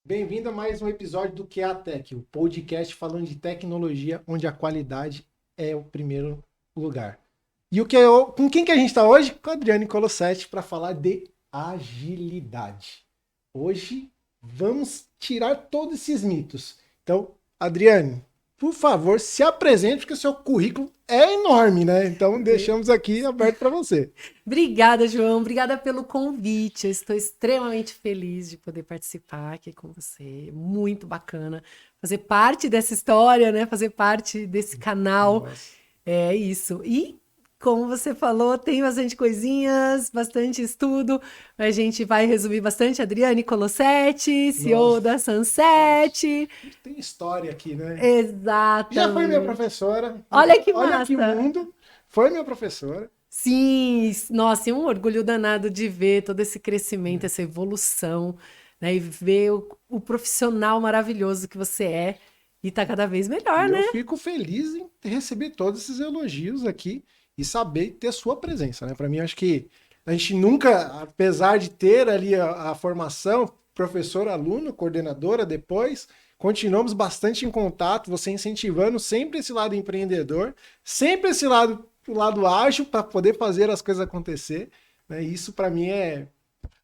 Bem-vindo a mais um episódio do QA Tech, o podcast falando de tecnologia, onde a qualidade é o primeiro lugar. E com quem que a gente está hoje? Com a Adriane Colossetti para falar de agilidade. Hoje vamos tirar todos esses mitos. Então, Adriane, por favor, se apresente, porque o seu currículo é enorme, né? Então, deixamos aqui aberto para você. Obrigada, João. Obrigada pelo convite. Eu estou extremamente feliz de poder participar aqui com você. Muito bacana fazer parte dessa história, né? Fazer parte desse canal. Nossa. É isso. E, como você falou, tem bastante coisinhas, bastante estudo. A gente vai resumir bastante. Adriane Colossetti, CEO da Sunset. Tem história aqui, né? Já foi minha Exatamente. professora. Olha que Olha que massa! mundo. Foi minha professora. Sim, nossa, é um orgulho danado de ver todo esse crescimento, essa evolução, né? E ver o profissional maravilhoso que você é e tá cada vez melhor, E né? eu fico feliz em receber todos esses elogios aqui e saber ter sua presença, né? Para mim, acho que a gente nunca, apesar de ter ali a formação, professor, aluno, coordenadora, depois, continuamos bastante em contato, você incentivando sempre esse lado empreendedor, sempre esse lado ágil para poder fazer as coisas acontecer, né? E isso para mim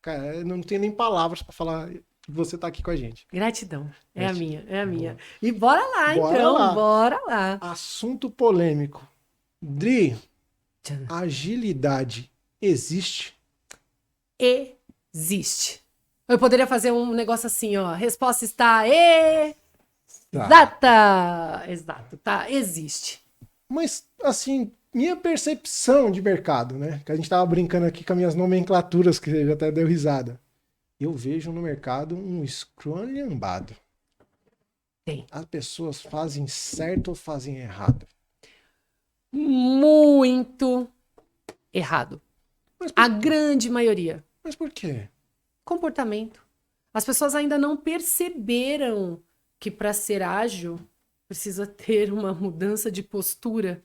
cara, eu não tenho nem palavras para falar que você está aqui com a gente. Gratidão, é a Gratidão. minha, é a minha. Boa. E bora lá, Bora então, lá. bora lá. Assunto polêmico. Dri, Tchan. agilidade existe? Existe. Eu poderia fazer um negócio assim, ó. Resposta está Tá. exata. Exato, tá? Existe. Mas, assim, minha percepção de mercado, né? Que a gente tava brincando aqui com as minhas nomenclaturas, que já até deu risada. Eu vejo no mercado um esculhambado. Tem. As pessoas fazem certo ou fazem errado? Muito errado. Mas por, A grande maioria. mas por quê? Comportamento. As pessoas ainda não perceberam que para ser ágil precisa ter uma mudança de postura,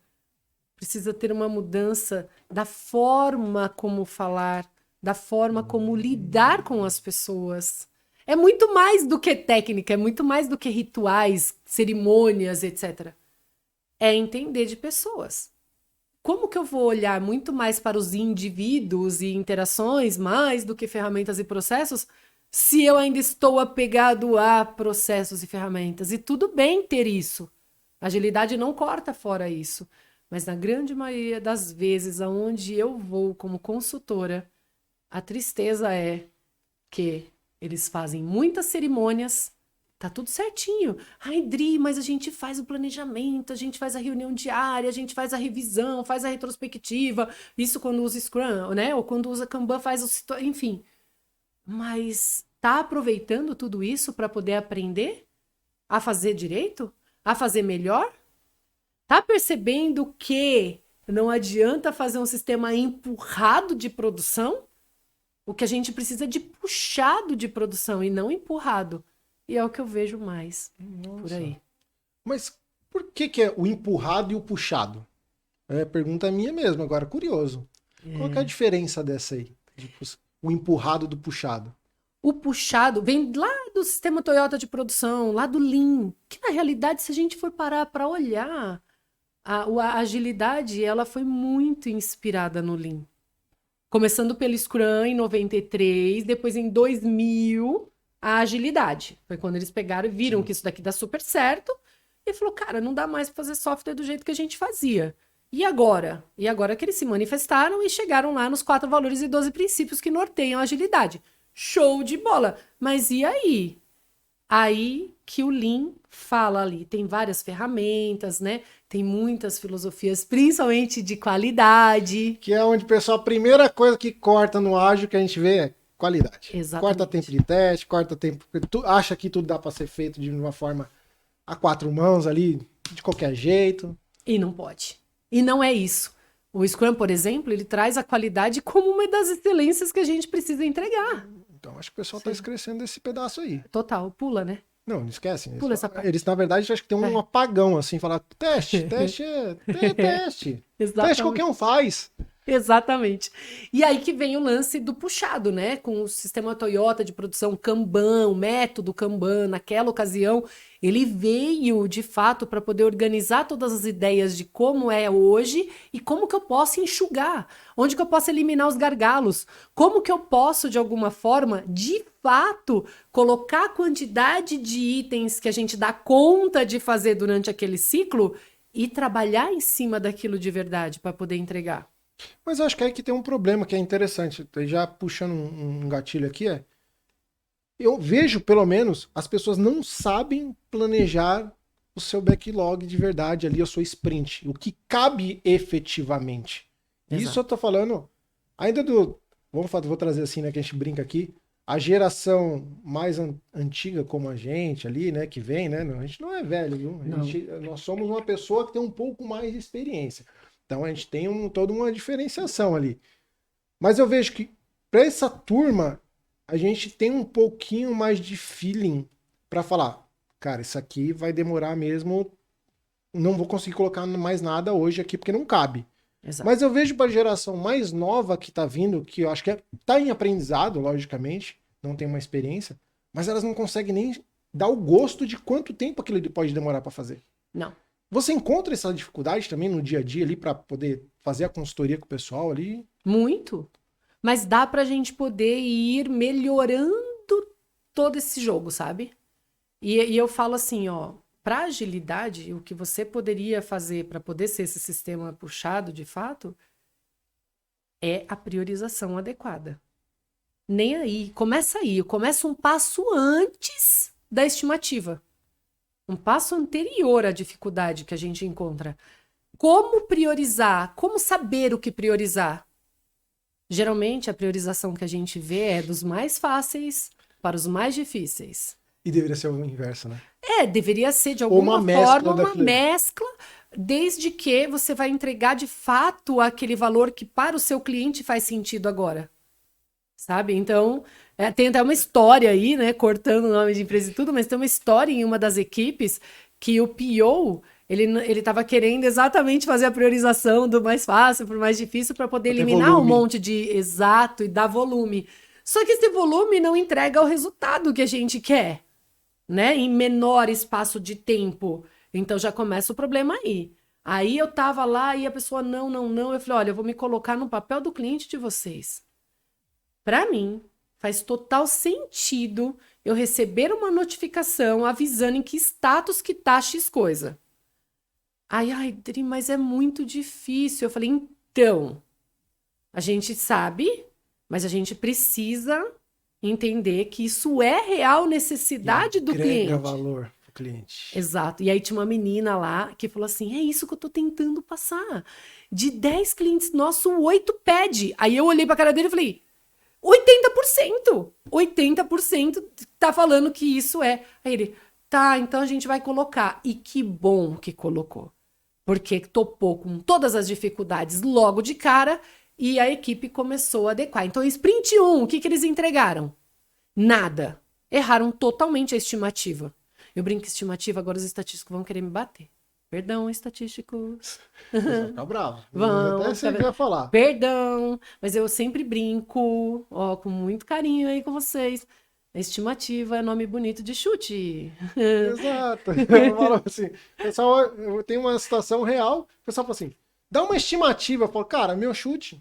precisa ter uma mudança da forma como falar, da forma como lidar com as pessoas. É muito mais do que técnica, é muito mais do que rituais, cerimônias, etc. É entender de pessoas. Como que eu vou olhar muito mais para os indivíduos e interações, mais do que ferramentas e processos, se eu ainda estou apegado a processos e ferramentas? E tudo bem ter isso. Agilidade não corta fora isso. Mas na grande maioria das vezes, aonde eu vou como consultora, a tristeza é que eles fazem muitas cerimônias, tá tudo certinho. Ai, Dri, mas a gente faz o planejamento, a gente faz a reunião diária, a gente faz a revisão, faz a retrospectiva, isso quando usa Scrum, né? Ou quando usa Kanban, faz o... Enfim. Mas tá aproveitando tudo isso para poder aprender a fazer direito? A fazer melhor? Tá percebendo que não adianta fazer um sistema empurrado de produção? O que a gente precisa é de puxado de produção e não empurrado. E é o que eu vejo mais por Nossa. aí. Mas por que é o empurrado e o puxado? É pergunta minha mesmo, agora curioso. Qual que é a diferença dessa aí? O empurrado do puxado? O puxado vem lá do sistema Toyota de produção, lá do Lean, que na realidade, se a gente for parar para olhar, a agilidade ela foi muito inspirada no Lean. Começando pelo Scrum em 93, depois em 2000, a agilidade. Foi quando eles pegaram e viram Sim. que isso daqui dá super certo e falou, cara, não dá mais para fazer software do jeito que a gente fazia. E agora? E agora que eles se manifestaram e chegaram lá nos 4 valores e 12 princípios que norteiam a agilidade. Show de bola! Mas e aí? Aí que o Lean fala ali. Tem várias ferramentas, né? Tem muitas filosofias, principalmente de qualidade. Que é onde, pessoal, a primeira coisa que corta no ágil que a gente vê é qualidade. Corta tempo Exatamente. de teste, corta tempo. Tu acha que tudo dá para ser feito de uma forma a 4 mãos ali, de qualquer jeito. E não pode. E não é isso. O Scrum, por exemplo, ele traz a qualidade como uma das excelências que a gente precisa entregar. Então, acho que o pessoal está esquecendo desse pedaço aí. Total, pula, né? Não, não esquecem. Pula essa parte. Eles, na verdade, acho que tem um apagão, assim, falar, teste, teste é teste. Teste Exatamente. qualquer um faz. Exatamente. E aí que vem o lance do puxado, né? Com o sistema Toyota de produção Kanban, o método Kanban, naquela ocasião, ele veio de fato para poder organizar todas as ideias de como é hoje e como que eu posso enxugar, onde que eu posso eliminar os gargalos, como que eu posso, de alguma forma, de fato, colocar a quantidade de itens que a gente dá conta de fazer durante aquele ciclo e trabalhar em cima daquilo de verdade para poder entregar. Mas eu acho que aí que tem um problema que é interessante. Já puxando um gatilho aqui, eu vejo, pelo menos, as pessoas não sabem planejar o seu backlog de verdade ali, a sua sprint, o que cabe efetivamente. Exato. Isso eu tô falando ainda do. Vou trazer assim, né? Que a gente brinca aqui. A geração mais antiga como a gente ali, né? Que vem, né? A gente não é velho, viu? Nós somos uma pessoa que tem um pouco mais de experiência. Então a gente tem toda uma diferenciação ali. Mas eu vejo que para essa turma, a gente tem um pouquinho mais de feeling para falar, cara, isso aqui vai demorar mesmo, não vou conseguir colocar mais nada hoje aqui porque não cabe. Exato. Mas eu vejo para a geração mais nova que tá vindo, que eu acho que tá em aprendizado, logicamente, não tem uma experiência, mas elas não conseguem nem dar o gosto de quanto tempo aquilo pode demorar para fazer. Não. Você encontra essa dificuldade também no dia a dia ali para poder fazer a consultoria com o pessoal ali? Muito. Mas dá pra gente poder ir melhorando todo esse jogo, sabe? E eu falo assim, ó, pra agilidade, o que você poderia fazer para poder ser esse sistema puxado de fato é a priorização adequada. Nem aí, começa aí, começa um passo antes da estimativa. Um passo anterior à dificuldade que a gente encontra. Como priorizar? Como saber o que priorizar? Geralmente, a priorização que a gente vê é dos mais fáceis para os mais difíceis. E deveria ser o inverso, né? Deveria ser de Ou uma alguma mescla forma uma daquilo. mescla, desde que você vai entregar de fato aquele valor que para o seu cliente faz sentido agora. Sabe? Então, tem até uma história aí, né? Cortando o nome de empresa e tudo, mas tem uma história em uma das equipes que o PO, ele estava querendo exatamente fazer a priorização do mais fácil para o mais difícil para poder Pra ter eliminar um volume. monte de exato e dar volume. Só que esse volume não entrega o resultado que a gente quer, né? Em menor espaço de tempo. Então já começa o problema aí. Aí eu tava lá e a pessoa não. Eu falei, olha, eu vou me colocar no papel do cliente de vocês. Para mim, faz total sentido eu receber uma notificação avisando em que status que tá X coisa. Ai, Dri, mas é muito difícil. Eu falei, então, a gente sabe, mas a gente precisa entender que isso é real necessidade do cliente. Agrega valor pro cliente. Exato. E aí tinha uma menina lá que falou assim, é isso que eu tô tentando passar. De 10 clientes nossos, 8 pede. Aí eu olhei pra cara dele e falei, 80%! 80% tá falando que isso é. Aí ele, tá, então a gente vai colocar. E que bom que colocou. Porque topou com todas as dificuldades logo de cara e a equipe começou a adequar. Então, em sprint 1, o que eles entregaram? Nada. Erraram totalmente a estimativa. Eu brinco que estimativa, agora os estatísticos vão querer me bater. Perdão, estatísticos. Você vai ficar bravo. Vão. Até você vai falar. Perdão, mas eu sempre brinco, ó, com muito carinho aí com vocês. A estimativa é nome bonito de chute. Exato. Eu falo assim, pessoal, eu tenho uma situação real, o pessoal fala assim, dá uma estimativa. Eu falo, cara, meu chute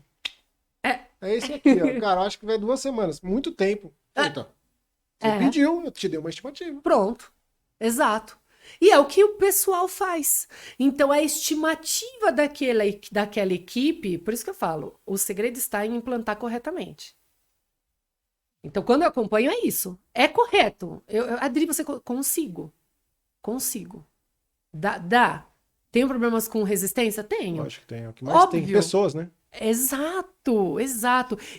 é esse aqui, ó. Cara, eu acho que vai 2 semanas. Muito tempo. Então, você pediu, eu te dei uma estimativa. Pronto. Exato. E é o que o pessoal faz. Então, a estimativa daquela equipe, por isso que eu falo, o segredo está em implantar corretamente. Então, quando eu acompanho, é isso. É correto. Adri, você consigo. Dá. Tenho problemas com resistência? Tenho. Lógico que tem. O que mais tem pessoas, né? Exato.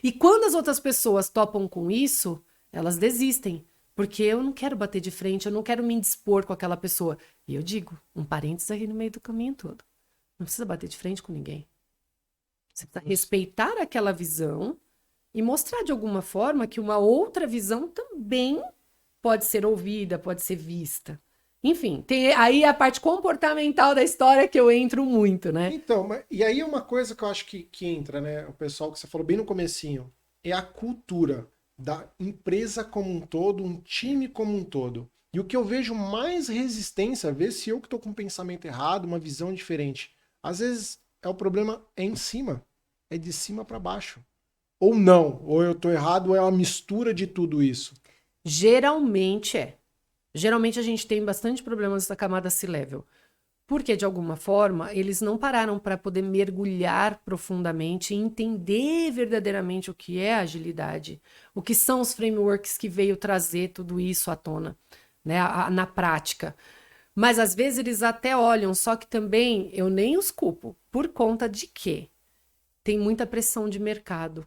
E quando as outras pessoas topam com isso, elas desistem. Porque eu não quero bater de frente, eu não quero me indispor com aquela pessoa. E eu digo, um parênteses aí no meio do caminho todo. Não precisa bater de frente com ninguém. Você precisa respeitar aquela visão e mostrar de alguma forma que uma outra visão também pode ser ouvida, pode ser vista. Enfim, tem aí a parte comportamental da história que eu entro muito, né? Então, e aí é uma coisa que eu acho que entra, né? O pessoal que você falou bem no comecinho, é a cultura da empresa como um todo, um time como um todo. E o que eu vejo mais resistência, ver se eu que estou com um pensamento errado, uma visão diferente. Às vezes o problema é em cima, é de cima para baixo. Ou não, ou eu estou errado, ou é uma mistura de tudo isso. Geralmente é. Geralmente a gente tem bastante problemas da camada C-level. Porque, de alguma forma, eles não pararam para poder mergulhar profundamente e entender verdadeiramente o que é agilidade, o que são os frameworks que veio trazer tudo isso à tona, né, na prática. Mas às vezes eles até olham, só que também eu nem os culpo, por conta de que tem muita pressão de mercado.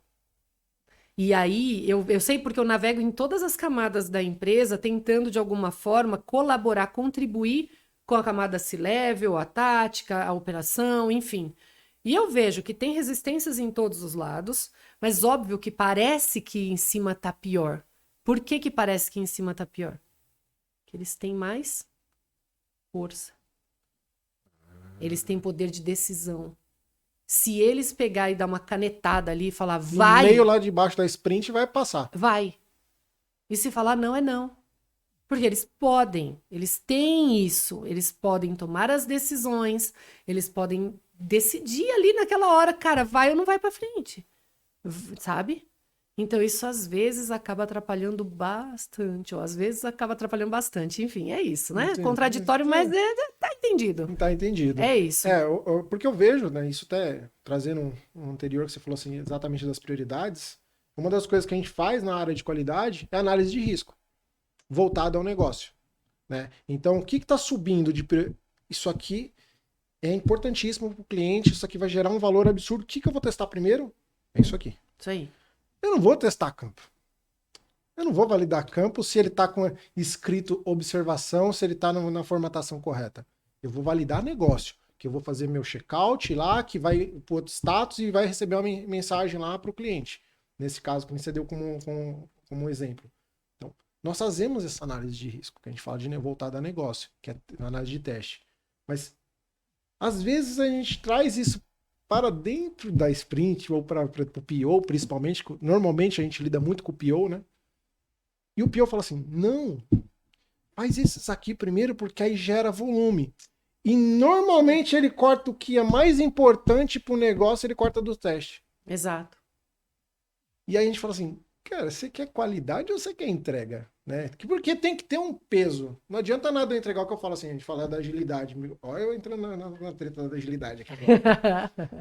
E aí, eu sei porque eu navego em todas as camadas da empresa, tentando, de alguma forma, colaborar, contribuir com a camada C-level, a tática, a operação, enfim. E eu vejo que tem resistências em todos os lados, mas óbvio que parece que em cima tá pior. Por que que parece que em cima tá pior? Que eles têm mais força. Eles têm poder de decisão. Se eles pegar e dar uma canetada ali e falar, No vai, meio lá de baixo da sprint vai passar. vai. E se falar não, é não. Porque eles podem, eles têm isso, eles podem tomar as decisões, eles podem decidir ali naquela hora, cara, vai ou não vai pra frente, sabe? Então isso às vezes acaba atrapalhando bastante, ou às vezes acaba atrapalhando bastante, enfim, é isso, né? Entendi. Contraditório, mas tá entendido. Não tá entendido. É isso. Porque eu vejo, né, isso até trazendo um anterior que você falou assim, exatamente das prioridades. Uma das coisas que a gente faz na área de qualidade é análise de risco, voltada ao negócio, né? Então, o que está subindo de isso aqui é importantíssimo para o cliente, isso aqui vai gerar um valor absurdo. O que eu vou testar primeiro? É isso aqui. Isso aí. Eu não vou testar campo. Eu não vou validar campo se ele está com escrito observação, se ele está na formatação correta. Eu vou validar negócio, que eu vou fazer meu checkout lá, que vai para outro status e vai receber uma mensagem lá para o cliente. Nesse caso, que você deu como exemplo. Então, nós fazemos essa análise de risco, que a gente fala de voltada a negócio, que é análise de teste. Mas, às vezes, a gente traz isso para dentro da sprint ou para o PO, principalmente. Normalmente, a gente lida muito com o PO, né? E o PO fala assim, não, faz esses aqui primeiro porque aí gera volume. E normalmente ele corta o que é mais importante para o negócio, ele corta do teste. Exato. E aí a gente fala assim, cara, você quer qualidade ou você quer entrega? Né? Porque tem que ter um peso. Não adianta nada eu entregar o que eu falo assim, a gente fala da agilidade. Olha eu entrando na treta da agilidade aqui.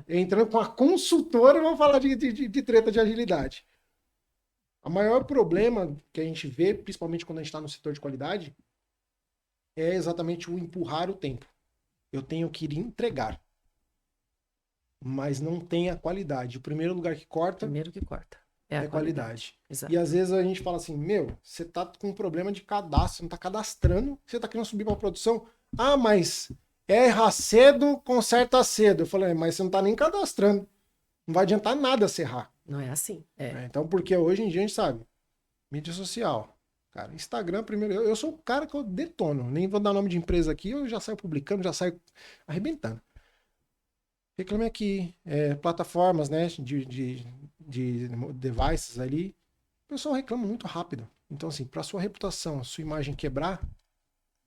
Entrando com a consultora, vamos falar de treta de agilidade. O maior problema que a gente vê, principalmente quando a gente está no setor de qualidade, é exatamente o empurrar o tempo. Eu tenho que ir entregar, mas não tem a qualidade. O primeiro lugar que corta é a qualidade. Exato. E às vezes a gente fala assim, você tá com um problema de cadastro, não tá cadastrando, você tá querendo subir para produção. Ah, mas erra cedo, conserta cedo. Eu falei, mas você não tá nem cadastrando. Não vai adiantar nada se errar. Não é assim. Então, porque hoje em dia a gente sabe, mídia social. Cara, Instagram primeiro. Eu sou o cara que eu detono. Nem vou dar nome de empresa aqui, eu já saio publicando, já saio arrebentando. Reclame aqui. Plataformas, né? De devices ali. O pessoal reclama muito rápido. Então, assim, para sua reputação, sua imagem quebrar.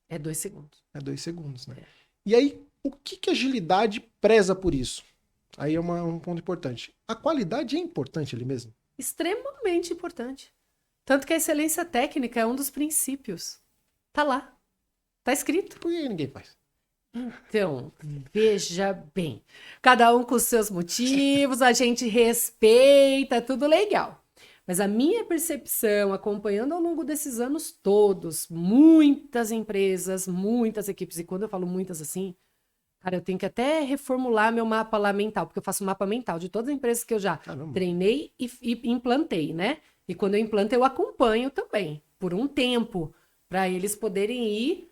É 2 segundos. É 2 segundos, né? E aí, o que a agilidade preza por isso? Aí é um ponto importante. A qualidade é importante ali mesmo? Extremamente importante. Tanto que a excelência técnica é um dos princípios. Tá lá. Tá escrito. Por que ninguém faz? Então, veja bem. Cada um com os seus motivos, a gente respeita, tudo legal. Mas a minha percepção, acompanhando ao longo desses anos todos, muitas empresas, muitas equipes, e quando eu falo muitas assim, cara, eu tenho que até reformular meu mapa lá mental, porque eu faço um mapa mental de todas as empresas que eu já treinei e implantei, né? E quando eu implanto, eu acompanho também, por um tempo, para eles poderem ir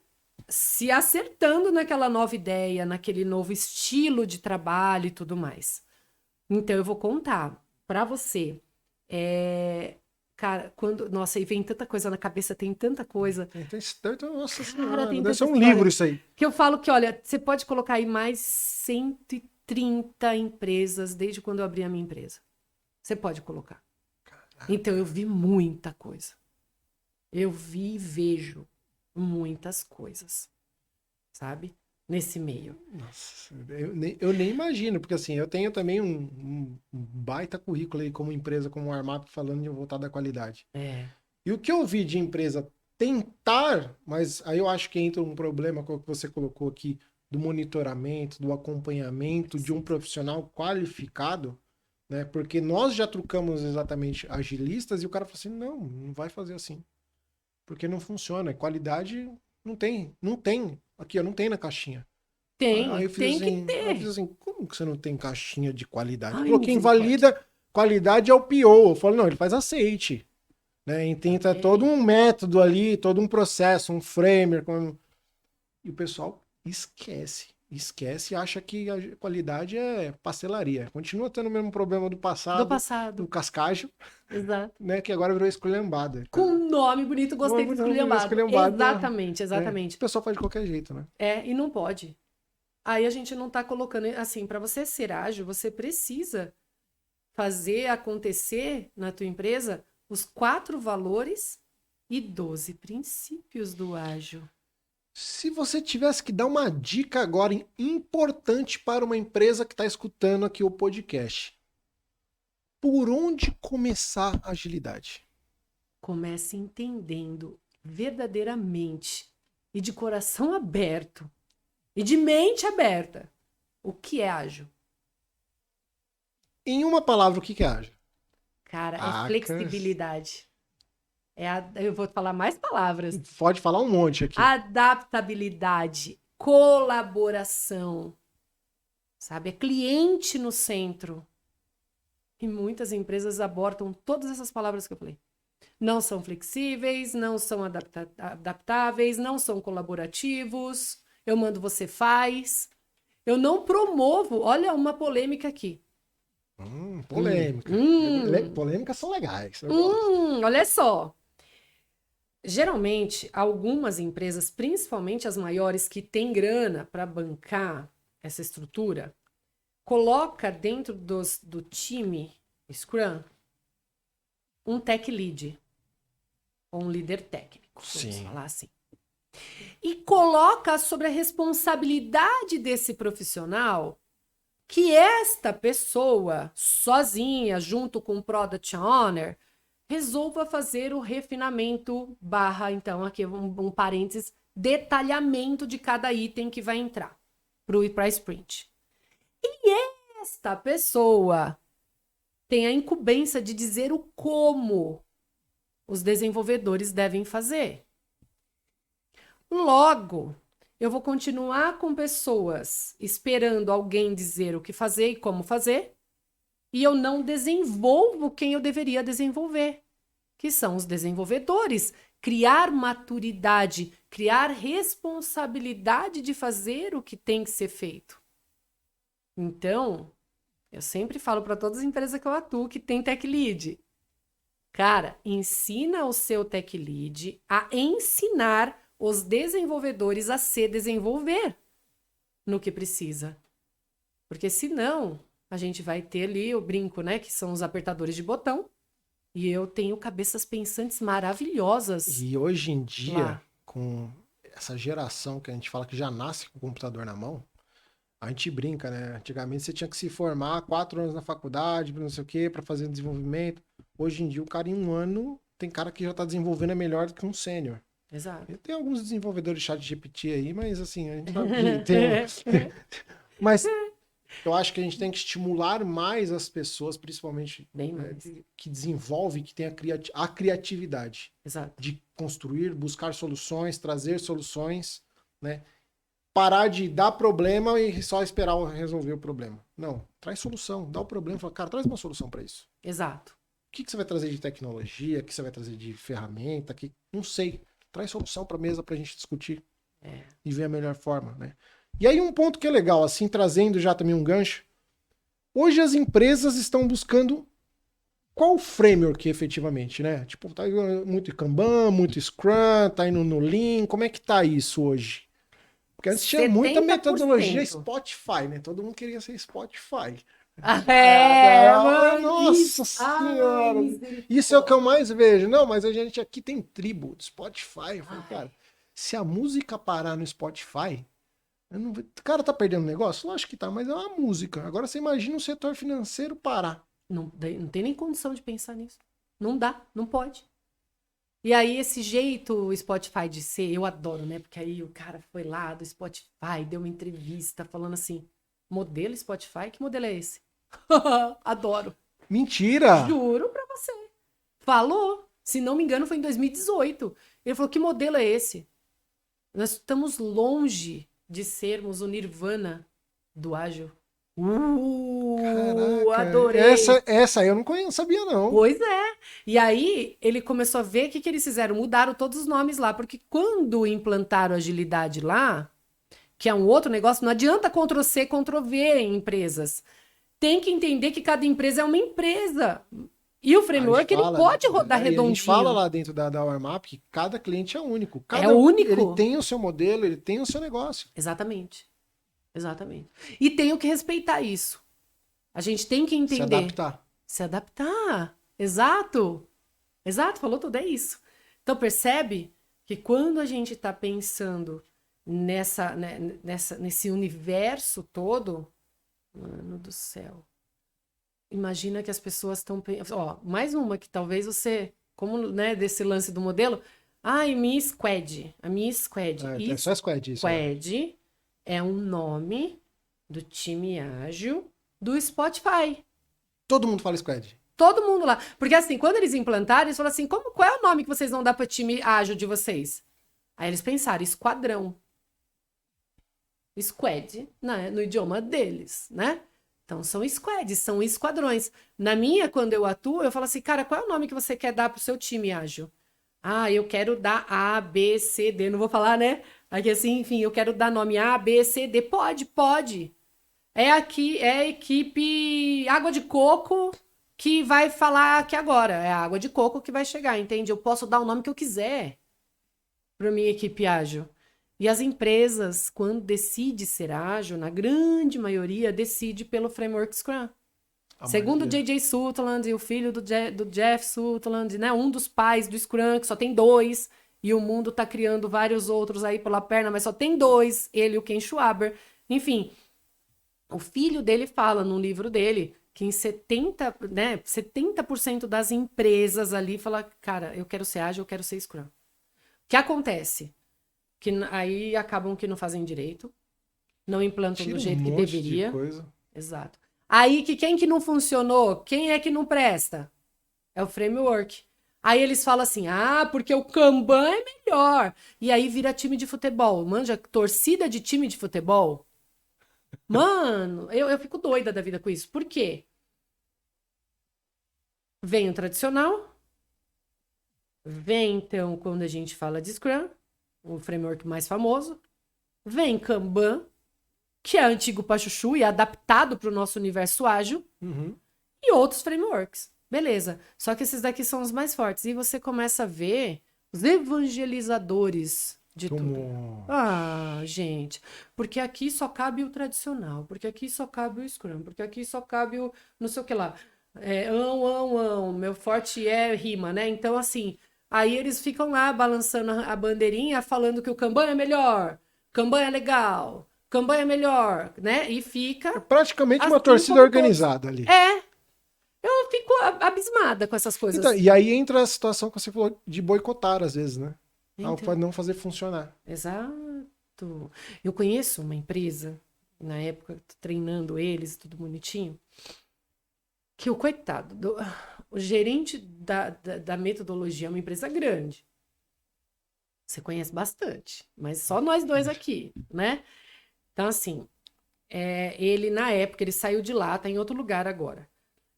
se acertando naquela nova ideia, naquele novo estilo de trabalho e tudo mais. Então, eu vou contar para você Cara, nossa, e vem tanta coisa na cabeça, tem tanta coisa. Nossa Cara, senhora, tem deve ser tanta um história. livro isso aí. Que eu falo que, olha, você pode colocar aí mais 130 empresas desde quando eu abri a minha empresa. Você pode colocar. Então, eu vi muita coisa. Eu vi e vejo muitas coisas, sabe? Nesse meio. Nossa, eu nem imagino, porque assim, eu tenho também um baita currículo aí como empresa, como Armap, falando de voltar da qualidade. E o que eu vi de empresa tentar, mas aí eu acho que entra um problema com o que você colocou aqui, do monitoramento, do acompanhamento de um profissional qualificado, né? Porque nós já trucamos exatamente agilistas e o cara falou assim, não vai fazer assim. Porque não funciona. Qualidade não tem. Aqui, ó, não tem na caixinha. Aí eu fiz Tem que eu fiz ter. assim, como que você não tem caixinha de qualidade? Ai, Falou que misericórdia. invalida qualidade é o PO. Eu falei, não, ele faz aceite. Né? E tem todo um método ali, todo um processo, um framework. E o pessoal esquece e acha que a qualidade é pastelaria. Continua tendo o mesmo problema do Do passado, passado. do cascagem, Exato. né? Que agora virou esculhambada. Com um nome bonito, gostei do esculhambado. Exatamente, O exatamente. pessoal faz de qualquer jeito, né? E não pode. Aí a gente não tá colocando, assim, para você ser ágil, você precisa fazer acontecer na tua empresa os 4 valores e 12 princípios do ágil. Se você tivesse que dar uma dica agora importante para uma empresa que está escutando aqui o podcast, por onde começar a agilidade? Comece entendendo verdadeiramente e de coração aberto e de mente aberta o que é ágil. Em uma palavra, o que é ágil? Cara, é flexibilidade. Eu vou falar mais palavras. Pode falar um monte aqui. Adaptabilidade, colaboração, sabe? É cliente no centro. E muitas empresas abortam todas essas palavras que eu falei. Não são flexíveis, não são adaptáveis, não são colaborativos. Eu mando, você faz. Eu não promovo. Olha uma polêmica aqui. Polêmica. Polêmicas são legais. Olha só. Geralmente, algumas empresas, principalmente as maiores que têm grana para bancar essa estrutura, coloca dentro do time Scrum um tech lead, ou um líder técnico, vamos falar assim. E coloca sobre a responsabilidade desse profissional que esta pessoa, sozinha, junto com o Product Owner, resolva fazer o refinamento então aqui um parênteses, detalhamento de cada item que vai entrar para a sprint. E esta pessoa tem a incumbência de dizer o como os desenvolvedores devem fazer. Logo, eu vou continuar com pessoas esperando alguém dizer o que fazer e como fazer, e eu não desenvolvo quem eu deveria desenvolver, que são os desenvolvedores. Criar maturidade, criar responsabilidade de fazer o que tem que ser feito. Então, eu sempre falo para todas as empresas que eu atuo que tem tech lead. Cara, ensina o seu tech lead a ensinar os desenvolvedores a se desenvolver no que precisa. Porque senão, a gente vai ter ali, eu brinco, né, que são os apertadores de botão, e eu tenho cabeças pensantes maravilhosas. E hoje em dia, com essa geração que a gente fala que já nasce com o computador na mão, a gente brinca, né? Antigamente você tinha que se formar 4 anos na faculdade, não sei o quê, para fazer desenvolvimento. Hoje em dia, o cara em 1 ano, tem cara que já tá desenvolvendo melhor do que um sênior. Exato. Tem alguns desenvolvedores de chat GPT aí, mas assim, a gente sabe que tem... Mas eu acho que a gente tem que estimular mais as pessoas, principalmente que desenvolvem, que tem a criatividade. Exato. De construir, buscar soluções, trazer soluções, né? Parar de dar problema e só esperar resolver o problema. Não, traz solução, dá o problema e fala, cara, traz uma solução para isso. Exato. O que você vai trazer de tecnologia? O que você vai trazer de ferramenta? Não sei. Traz solução para a mesa para a gente discutir e ver a melhor forma, né? E aí um ponto que é legal, assim, trazendo já também um gancho. Hoje as empresas estão buscando qual o framework efetivamente, né? Tipo, tá indo muito Kanban, muito Scrum, tá indo no Lean, como é que tá isso hoje? Porque antes tinha muita metodologia 70%. Spotify, né? Todo mundo queria ser Spotify. Mano, Nossa isso. Ai, senhora! Isso é o que eu misericórdia. mais vejo. Não, mas a gente aqui tem tribo do Spotify. Eu falei, Ai, cara, se a música parar no Spotify, eu não... o cara tá perdendo negócio? Lógico que tá, mas é uma música. Agora você imagina o setor financeiro parar. não tem nem condição de pensar nisso. Não dá, não pode. E aí, esse jeito Spotify de ser, eu adoro, né? Porque aí o cara foi lá do Spotify, deu uma entrevista falando assim: modelo Spotify? Que modelo é esse? Adoro. Mentira! Juro pra você. Falou. Se não me engano, foi em 2018. Ele falou: que modelo é esse? Nós estamos longe de sermos o Nirvana do ágil. Caraca, Adorei. essa aí eu não conheço, sabia não. Pois é. E aí ele começou a ver o que eles fizeram. Mudaram todos os nomes lá, porque quando implantaram agilidade lá, que é um outro negócio, não adianta Ctrl+C, Ctrl+V em empresas. Tem que entender que cada empresa é uma empresa. E o A gente framework, ele fala, pode rodar e a gente fala redondinho. lá dentro da Warmap que cada cliente é único. É Ele único. tem o seu modelo, ele tem o seu negócio. Exatamente. Exatamente. E tenho que respeitar isso. A gente tem que Se entender. adaptar. Se adaptar. Exato. Exato, falou tudo, é isso. Então percebe que quando a gente está pensando nesse universo todo, mano do céu. Imagina que as pessoas estão pensando. Ó, mais uma que talvez você, como né, desse lance do modelo. Ai, minha squad. A minha squad. É só squad isso. Squad é um nome do time ágil do Spotify. Todo mundo fala squad. Todo mundo lá. Porque assim, quando eles implantaram, eles falaram assim: qual é o nome que vocês vão dar para o time ágil de vocês? Aí eles pensaram: esquadrão. Squad, né, no idioma deles, né? Então são squads, são esquadrões. Na minha, quando eu atuo, eu falo assim: cara, qual é o nome que você quer dar para o seu time ágil? Ah, eu quero dar A, B, C, D. Não vou falar, né? Aqui assim, enfim, eu quero dar nome A, B, C, D. Pode, pode. É aqui, é a equipe Água de Coco que vai falar aqui agora. É a Água de Coco que vai chegar, entende? Eu posso dar o nome que eu quiser para minha equipe ágil. E as empresas, quando decide ser ágil, na grande maioria, decide pelo framework Scrum. Segundo o J.J. Sutherland, o filho do Jeff Sutherland, né? Um dos pais do Scrum, que só tem 2, e o mundo está criando vários outros aí pela perna, mas só tem 2, ele e o Ken Schwaber. Enfim, o filho dele fala no livro dele que em 70% das empresas ali fala, cara, eu quero ser ágil, eu quero ser Scrum. O que acontece? Que aí acabam que não fazem direito, não implantam do jeito que deveria. Exato. Aí quem que não funcionou? Quem é que não presta? É o framework. Aí eles falam assim: porque o Kanban é melhor. E aí vira time de futebol. Manja, torcida de time de futebol. Mano, eu fico doida da vida com isso. Por quê? Vem o tradicional. Vem, então, quando a gente fala de Scrum, o framework mais famoso. Vem Kanban, que é antigo para chuchu e é adaptado para o nosso universo ágil. Uhum. E outros frameworks. Beleza. Só que esses daqui são os mais fortes. E você começa a ver os evangelizadores de tudo. Gente. Porque aqui só cabe o tradicional. Porque aqui só cabe o Scrum. Porque aqui só cabe o não sei o que lá. Meu forte é rima, né? Então, assim, aí eles ficam lá balançando a bandeirinha, falando que o Kanban é melhor. Kanban é legal. Kanban é melhor, né? E fica... É praticamente assim uma torcida organizada ali. Eu fico abismada com essas coisas. Então, e aí entra a situação que você falou de boicotar, às vezes, né? Para não fazer funcionar. Exato. Eu conheço uma empresa, na época, treinando eles, tudo bonitinho, que o coitado, o gerente da metodologia é uma empresa grande. Você conhece bastante, mas só nós dois aqui, né? Então, assim, ele, na época, ele saiu de lá, tá em outro lugar agora.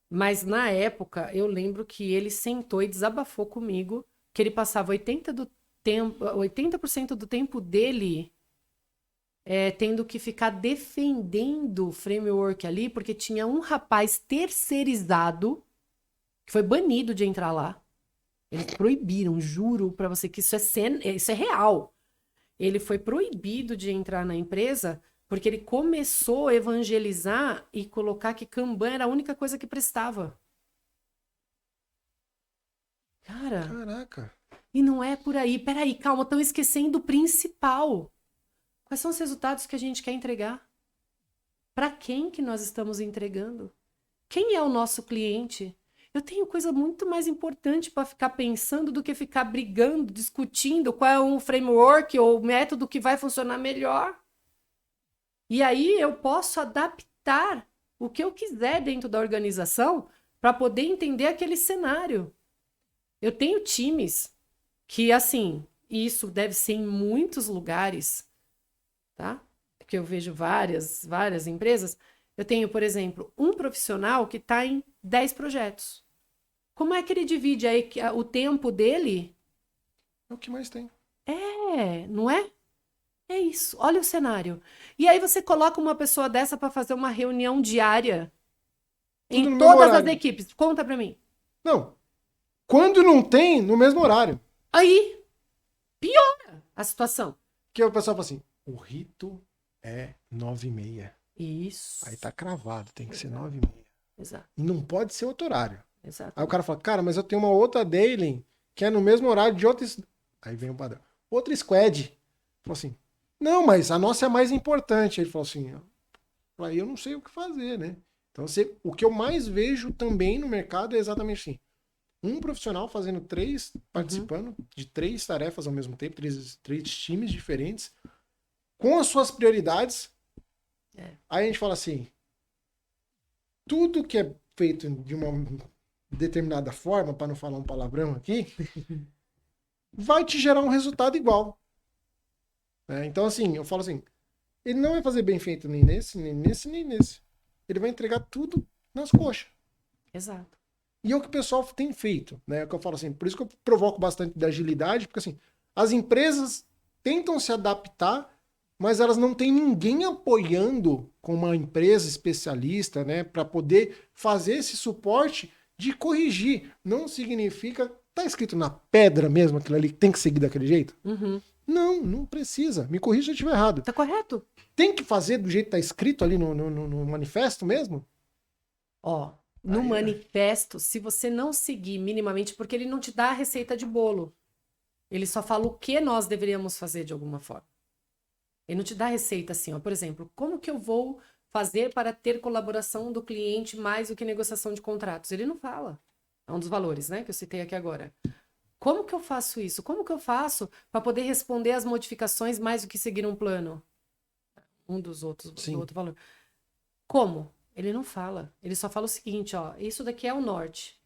Mas, na época, eu lembro que ele sentou e desabafou comigo que ele passava 80% do tempo dele tendo que ficar defendendo o framework ali, porque tinha um rapaz terceirizado que foi banido de entrar lá. Eles proibiram, juro pra você que isso é real. Ele foi proibido de entrar na empresa porque ele começou a evangelizar e colocar que Kanban era a única coisa que prestava. Cara, Caraca. e não é por aí. Peraí, calma, estão esquecendo o principal. Quais são os resultados que a gente quer entregar? Para quem que nós estamos entregando? Quem é o nosso cliente? Eu tenho coisa muito mais importante para ficar pensando do que ficar brigando, discutindo qual é um framework ou método que vai funcionar melhor. E aí eu posso adaptar o que eu quiser dentro da organização para poder entender aquele cenário. Eu tenho times que, assim, isso deve ser em muitos lugares, tá? Porque eu vejo várias empresas. Eu tenho, por exemplo, um profissional que está em 10 projetos. Como é que ele divide o tempo dele? É o que mais tem. Não é? É isso. Olha o cenário. E aí você coloca uma pessoa dessa para fazer uma reunião diária Tudo no em mesmo todas as horário. equipes. Conta para mim. Não. Quando não tem, no mesmo horário. Aí piora a situação. Que o pessoal fala assim, o rito é 9h30. Isso. Aí tá cravado, tem que ser 9h30. Exato. E não pode ser outro horário. Exato. Aí o cara fala, cara, mas eu tenho uma outra daily que é no mesmo horário de outra... Aí vem o padrão. Outra squad. Falou assim, não, mas a nossa é mais importante. Ele falou assim, aí eu não sei o que fazer, né? Então, o que eu mais vejo também no mercado é exatamente assim. Um profissional fazendo participando de 3 tarefas ao mesmo tempo, três times diferentes, com as suas prioridades. Aí a gente fala assim, tudo que é feito de uma determinada forma, para não falar um palavrão aqui, vai te gerar um resultado igual. Então, assim, eu falo assim, ele não vai fazer bem feito nem nesse, nem nesse, nem nesse. Ele vai entregar tudo nas coxas. Exato. E é o que o pessoal tem feito, né? É o que eu falo assim, por isso que eu provoco bastante da agilidade, porque assim, as empresas tentam se adaptar, mas elas não têm ninguém apoiando com uma empresa especialista, né, para poder fazer esse suporte de corrigir. Não significa, tá escrito na pedra mesmo aquilo ali, tem que seguir daquele jeito? Não, não precisa. Me corrija se eu estiver errado. Tá correto? Tem que fazer do jeito que tá escrito ali no manifesto mesmo? Ó, no manifesto, se você não seguir minimamente, porque ele não te dá a receita de bolo. Ele só fala o que nós deveríamos fazer de alguma forma. Ele não te dá receita assim, ó. Por exemplo, como que eu vou fazer para ter colaboração do cliente mais do que negociação de contratos? Ele não fala. É um dos valores, né, que eu citei aqui agora. Como que eu faço isso? Como que eu faço para poder responder às modificações mais do que seguir um plano? Um dos outros, do outro valor. Como? Ele não fala. Ele só fala o seguinte, ó, isso daqui é o norte.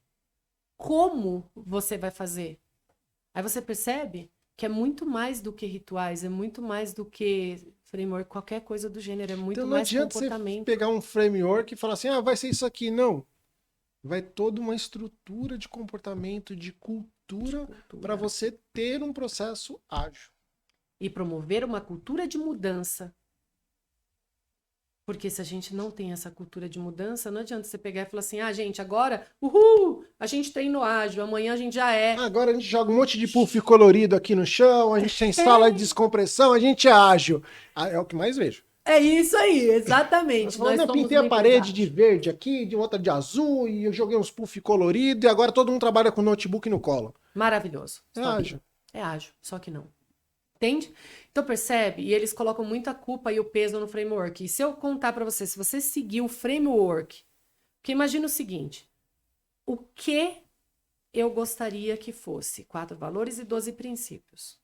Como você vai fazer? Aí você percebe que é muito mais do que rituais, é muito mais do que framework, qualquer coisa do gênero, é muito então, não mais adianta comportamento. você pegar um framework e falar assim, vai ser isso aqui. Não. Vai toda uma estrutura de comportamento, de cultura, para você ter um processo ágil. E promover uma cultura de mudança. Porque se a gente não tem essa cultura de mudança, não adianta você pegar e falar assim, gente, agora, a gente treinou ágil, amanhã a gente já é. Agora a gente joga um monte de puff colorido aqui no chão, a gente tem sala de descompressão, a gente é ágil. É o que mais vejo. É isso aí, exatamente. Eu pintei a parede de verde aqui, de outra de azul, e eu joguei uns puff colorido, e agora todo mundo trabalha com notebook no colo. Maravilhoso. É ágil. É ágil, só que não. Entende? Então percebe? E eles colocam muita culpa e o peso no framework. E se eu contar para você, se você seguir o framework, porque imagina o seguinte, o que eu gostaria que fosse 4 valores e 12 princípios?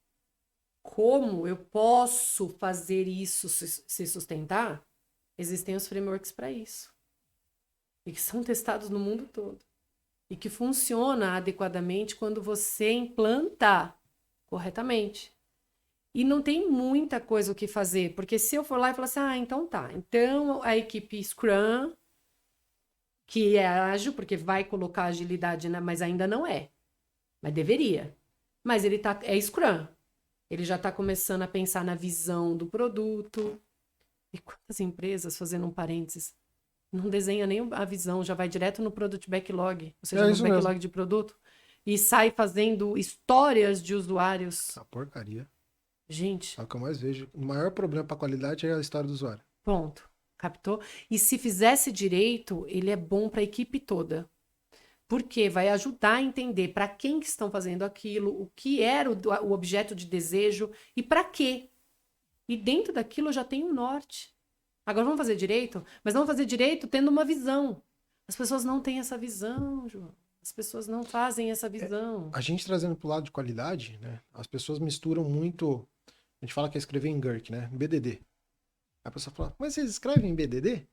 Como eu posso fazer isso se sustentar? Existem os frameworks para isso. E que são testados no mundo todo. E que funciona adequadamente quando você implanta corretamente. E não tem muita coisa o que fazer, porque se eu for lá e falar assim, então tá, então a equipe Scrum, que é ágil, porque vai colocar agilidade, né, mas ainda não é, mas deveria. Mas ele é Scrum, ele já está começando a pensar na visão do produto. E quantas empresas, fazendo um parênteses, não desenha nem a visão, já vai direto no Product Backlog, ou seja, no isso backlog mesmo. de produto, e sai fazendo histórias de usuários. A porcaria. Gente, É o que eu mais vejo. O maior problema para qualidade é a história do usuário. ponto. Captou? E se fizesse direito, ele é bom para a equipe toda. Porque vai ajudar a entender para quem que estão fazendo aquilo, o que era o objeto de desejo e para quê. E dentro daquilo já tem um norte. Agora vamos fazer direito, mas vamos fazer direito tendo uma visão. As pessoas não têm essa visão, João. As pessoas não fazem essa visão. A gente trazendo para o lado de qualidade, né? As pessoas misturam muito. A gente fala que é escrever em Gherk, né? BDD. A pessoa fala, mas vocês escrevem em BDD?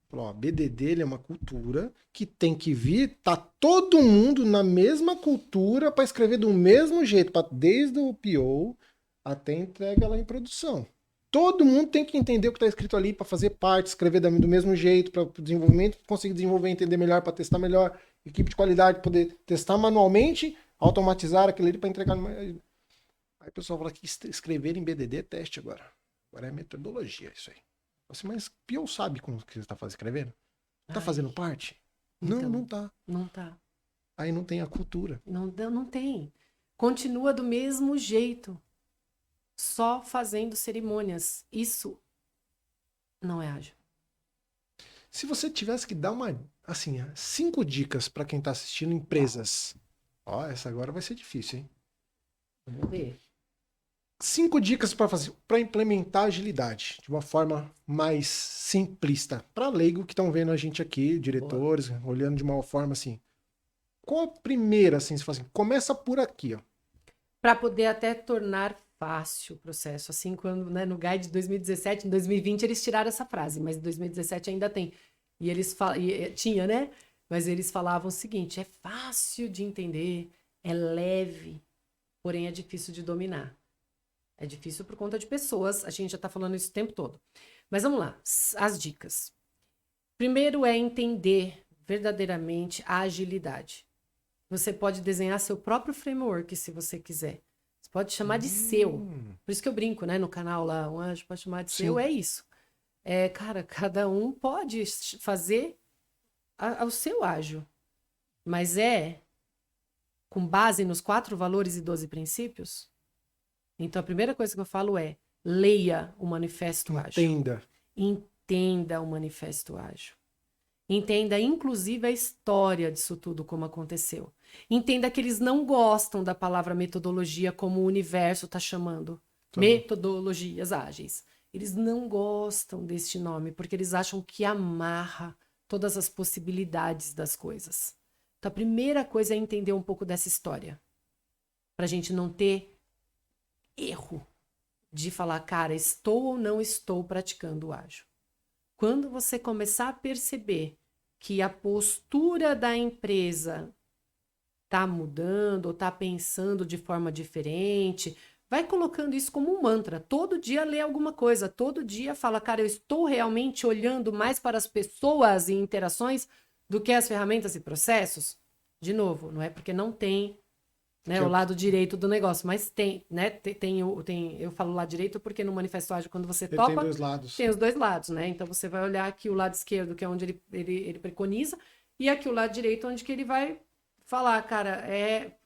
Falou, ó, BDD ele é uma cultura que tem que vir, tá todo mundo na mesma cultura para escrever do mesmo jeito, desde o PO até a entrega lá em produção. Todo mundo tem que entender o que está escrito ali para fazer parte, escrever do mesmo jeito, para o desenvolvimento conseguir desenvolver, entender melhor, para testar melhor, equipe de qualidade poder testar manualmente, automatizar aquilo ali para entregar. Aí o pessoal fala que escrever em BDD é teste agora. Agora é metodologia isso aí. Assim, mas Pio sabe como que você está escrevendo? Tá fazendo parte? Então, Não tá. Não tá. Aí não tem a cultura. Não tem. Continua do mesmo jeito. Só fazendo cerimônias. Isso não é ágil. Se você tivesse que dar assim, 5 dicas para quem tá assistindo empresas. Ó, essa agora vai ser difícil, hein? Vamos ver. 5 dicas para implementar agilidade de uma forma mais simplista. Para leigo que estão vendo a gente aqui, diretores, olhando de uma forma assim. Qual a primeira, assim, você fala assim, começa por aqui, ó. Para poder até tornar fácil o processo. Assim, quando, né, no Guide de 2017, em 2020 eles tiraram essa frase, mas em 2017 ainda tem. E eles tinha, né? Mas eles falavam o seguinte: é fácil de entender, é leve, porém é difícil de dominar. É difícil por conta de pessoas, a gente já está falando isso o tempo todo. Mas vamos lá, as dicas. Primeiro é entender verdadeiramente a agilidade. Você pode desenhar seu próprio framework se você quiser. Você pode chamar de seu. Por isso que eu brinco, né? No canal lá, um anjo pode chamar de seu, é isso. Cara, cada um pode fazer o seu ágil. Mas com base nos 4 valores e 12 princípios? Então, a primeira coisa que eu falo é: leia o Manifesto Ágil. Entenda o Manifesto Ágil. Entenda, inclusive, a história disso tudo, como aconteceu. Entenda que eles não gostam da palavra metodologia como o universo está chamando. Metodologias ágeis. Eles não gostam deste nome, porque eles acham que amarra todas as possibilidades das coisas. Então, a primeira coisa é entender um pouco dessa história. Para a gente não ter erro de falar, cara, estou ou não estou praticando o ágil. Quando você começar a perceber que a postura da empresa está mudando ou está pensando de forma diferente, vai colocando isso como um mantra. Todo dia lê alguma coisa, todo dia fala, cara, eu estou realmente olhando mais para as pessoas e interações do que as ferramentas e processos? De novo, não é porque não tem, né, o lado direito do negócio, mas tem, né? Eu falo lado direito porque no Manifesto Ágil, quando você topa, tem 2 lados. Tem os 2 lados, né? Então você vai olhar aqui o lado esquerdo, que é onde ele preconiza, e aqui o lado direito, onde que ele vai falar, cara, é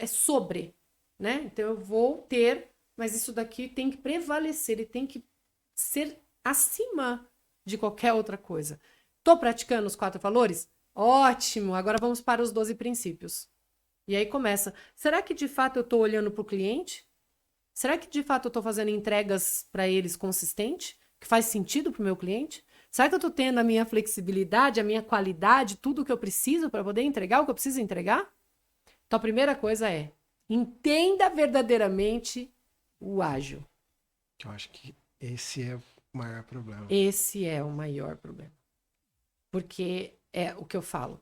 sobre, né? Então eu vou ter, mas isso daqui tem que prevalecer, ele tem que ser acima de qualquer outra coisa. Tô praticando os 4 valores? Ótimo! Agora vamos para os 12 princípios. E aí começa, será que de fato eu estou olhando para o cliente? Será que de fato eu estou fazendo entregas para eles consistente? Que faz sentido para o meu cliente? Será que eu estou tendo a minha flexibilidade, a minha qualidade, tudo o que eu preciso para poder entregar o que eu preciso entregar? Então a primeira coisa é, entenda verdadeiramente o ágil. Eu acho que esse é o maior problema. Esse é o maior problema. Porque é o que eu falo.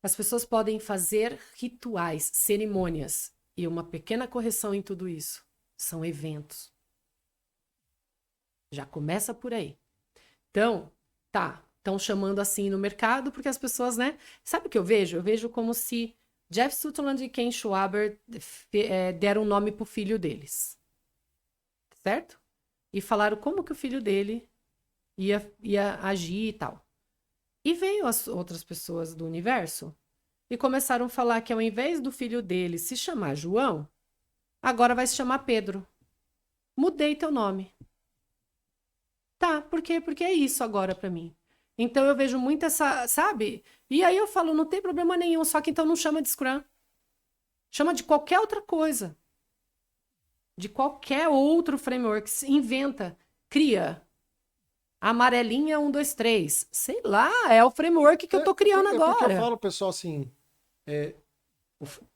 As pessoas podem fazer rituais, cerimônias, e uma pequena correção em tudo isso. São eventos. Já começa por aí. Então, estão chamando assim no mercado, porque as pessoas, né? Sabe o que eu vejo? Eu vejo como se Jeff Sutherland e Ken Schwaber deram um nome pro filho deles. Certo? E falaram como que o filho dele ia agir e tal. E veio as outras pessoas do universo e começaram a falar que ao invés do filho dele se chamar João, agora vai se chamar Pedro. Mudei teu nome. Tá, por quê? Porque é isso agora pra mim. Então eu vejo muito essa, sabe? E aí eu falo, não tem problema nenhum, só que então não chama de Scrum. Chama de qualquer outra coisa. De qualquer outro framework. Inventa, cria. Amarelinha 1, 2, 3. Sei lá, é o framework que eu tô criando agora. Porque eu falo, pessoal, assim, ele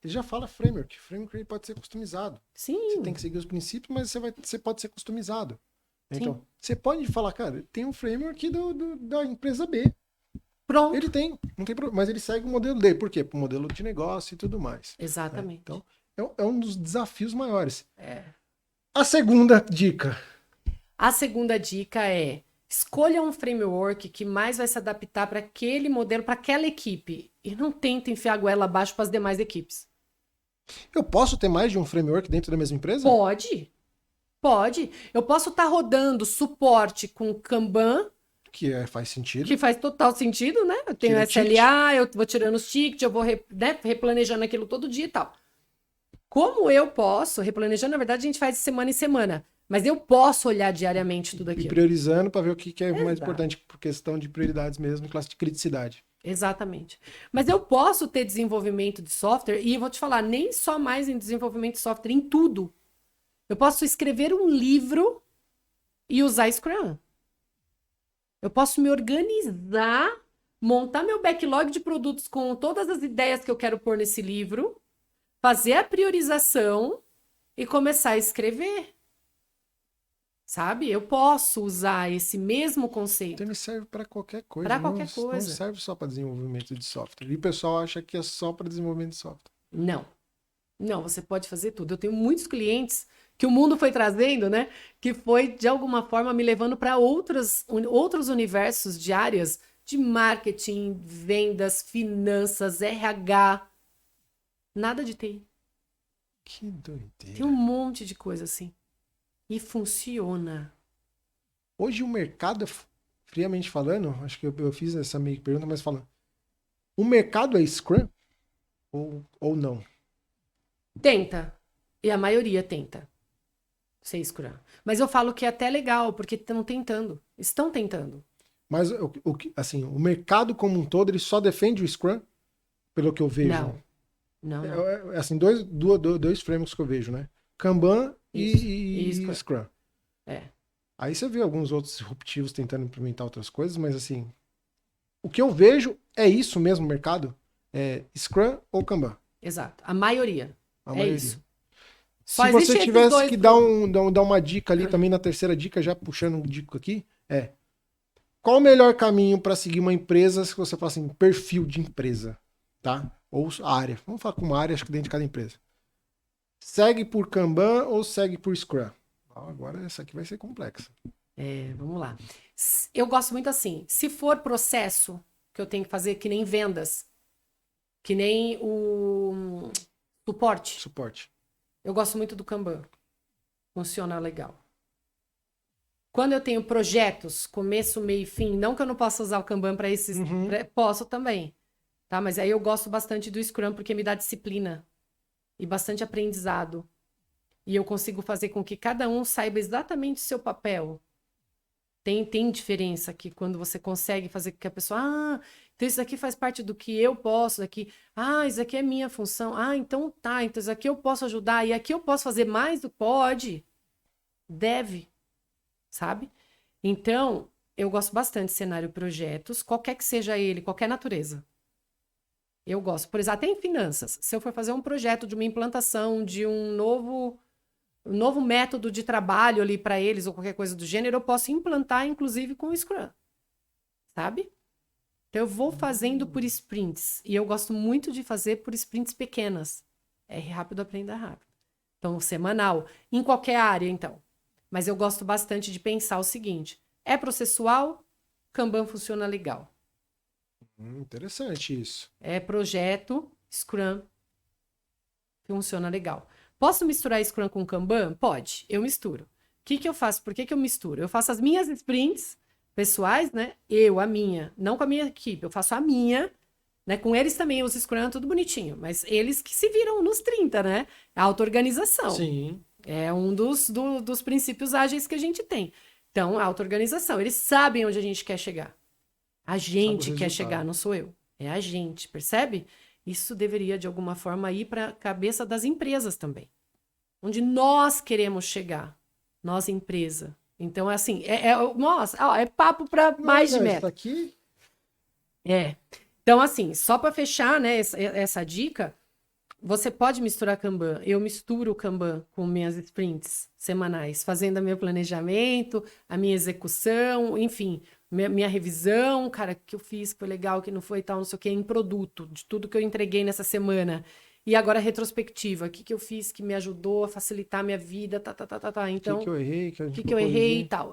já fala framework. Framework ele pode ser customizado. Sim. Você tem que seguir os princípios, mas você pode ser customizado. Então, Sim. você pode falar, cara, tem um framework da empresa B. Pronto. Ele tem, não tem problema, mas ele segue o modelo dele. Por quê? Para o modelo de negócio e tudo mais. Exatamente. Então, é um dos desafios maiores. É. A segunda dica. A segunda dica é: escolha um framework que mais vai se adaptar para aquele modelo, para aquela equipe. E não tenta enfiar a goela abaixo para as demais equipes. Eu posso ter mais de um framework dentro da mesma empresa? Pode. Pode. Eu posso estar rodando suporte com Kanban, Que faz sentido. que faz total sentido, né? Eu tenho Tira SLA, eu vou tirando os tickets, eu vou replanejando aquilo todo dia e tal. Como eu posso, replanejando, na verdade, a gente faz de semana em semana. Mas eu posso olhar diariamente tudo E aquilo. priorizando para ver o que é mais Exato. importante por questão de prioridades mesmo, classe de criticidade. Exatamente. Mas eu posso ter desenvolvimento de software, e eu vou te falar, nem só mais em desenvolvimento de software, em tudo. Eu posso escrever um livro e usar Scrum. Eu posso me organizar, montar meu backlog de produtos com todas as ideias que eu quero pôr nesse livro, fazer a priorização e começar a escrever. Sabe? Eu posso usar esse mesmo conceito. Então ele serve para qualquer coisa. Para qualquer coisa. Não serve só para desenvolvimento de software. E o pessoal acha que é só para desenvolvimento de software. Não. Não, você pode fazer tudo. Eu tenho muitos clientes que o mundo foi trazendo, né? Que foi, de alguma forma, me levando para outros universos de áreas de marketing, vendas, finanças, RH. Nada de TI. Que doideira. Tem um monte de coisa assim. E funciona. Hoje o mercado, friamente falando, acho que eu fiz essa meio que pergunta, mas falando, o mercado é Scrum ou não? Tenta. E a maioria tenta ser Scrum. Mas eu falo que é até legal, porque estão tentando. Estão tentando. Mas assim, o mercado como um todo, ele só defende o Scrum, pelo que eu vejo. Não. Assim, dois frameworks que eu vejo, né? Kanban e Scrum. Aí você vê alguns outros disruptivos tentando implementar outras coisas, mas assim, o que eu vejo é isso mesmo, mercado? É Scrum ou Kanban? Exato. A maioria. Isso. Se você tivesse que dar uma dica ali também na terceira dica, já puxando um dica aqui, qual o melhor caminho para seguir uma empresa se você fala assim, perfil de empresa, tá? Ou área. Vamos falar com uma área, acho que dentro de cada empresa. Segue por Kanban ou segue por Scrum? Agora essa aqui vai ser complexa. Vamos lá. Eu gosto muito assim, se for processo que eu tenho que fazer, que nem vendas, que nem o suporte. Eu gosto muito do Kanban. Funciona legal. Quando eu tenho projetos, começo, meio e fim, não que eu não possa usar o Kanban para esses, posso também, tá? Mas aí eu gosto bastante do Scrum porque me dá disciplina e bastante aprendizado. E eu consigo fazer com que cada um saiba exatamente o seu papel. Tem diferença aqui quando você consegue fazer com que a pessoa, então isso aqui faz parte do que eu posso, aqui, isso aqui é minha função, então tá, então isso aqui eu posso ajudar, e aqui eu posso fazer mais do que pode, deve, sabe? Então, eu gosto bastante de cenário projetos, qualquer que seja ele, qualquer natureza. Eu gosto, por exemplo, até em finanças, se eu for fazer um projeto de uma implantação de um novo método de trabalho ali para eles, ou qualquer coisa do gênero, eu posso implantar, inclusive, com o Scrum. Sabe? Então, eu vou fazendo por sprints. E eu gosto muito de fazer por sprints pequenas. É rápido, aprenda rápido. Então, semanal. Em qualquer área, então. Mas eu gosto bastante de pensar o seguinte. É processual, Kanban funciona legal. Interessante isso. É projeto, Scrum, funciona legal. Posso misturar Scrum com Kanban? Pode, eu misturo. O que eu faço? Por que eu misturo? Eu faço as minhas sprints pessoais, né? A minha, não com a minha equipe, eu faço a minha, né? Com eles também, os Scrum, tudo bonitinho, mas eles que se viram nos 30, né? A auto-organização. Sim. É um dos princípios ágeis que a gente tem. Então, a auto-organização, eles sabem onde a gente quer chegar. A gente quer chegar, não sou eu. É a gente, percebe? Isso deveria, de alguma forma, ir para a cabeça das empresas também. Onde nós queremos chegar. Nós, empresa. Então, assim, nossa, é papo para mais de metro. Isso aqui... Então, assim, só para fechar, né, essa dica, você pode misturar Kanban. Eu misturo o Kanban com minhas sprints semanais, fazendo o meu planejamento, a minha execução, enfim, minha revisão, cara, o que eu fiz, que foi legal, que não foi tal, não sei o que, em produto, de tudo que eu entreguei nessa semana. E agora a retrospectiva, o que eu fiz que me ajudou a facilitar a minha vida, Então, o que eu errei, que eu errei e tal,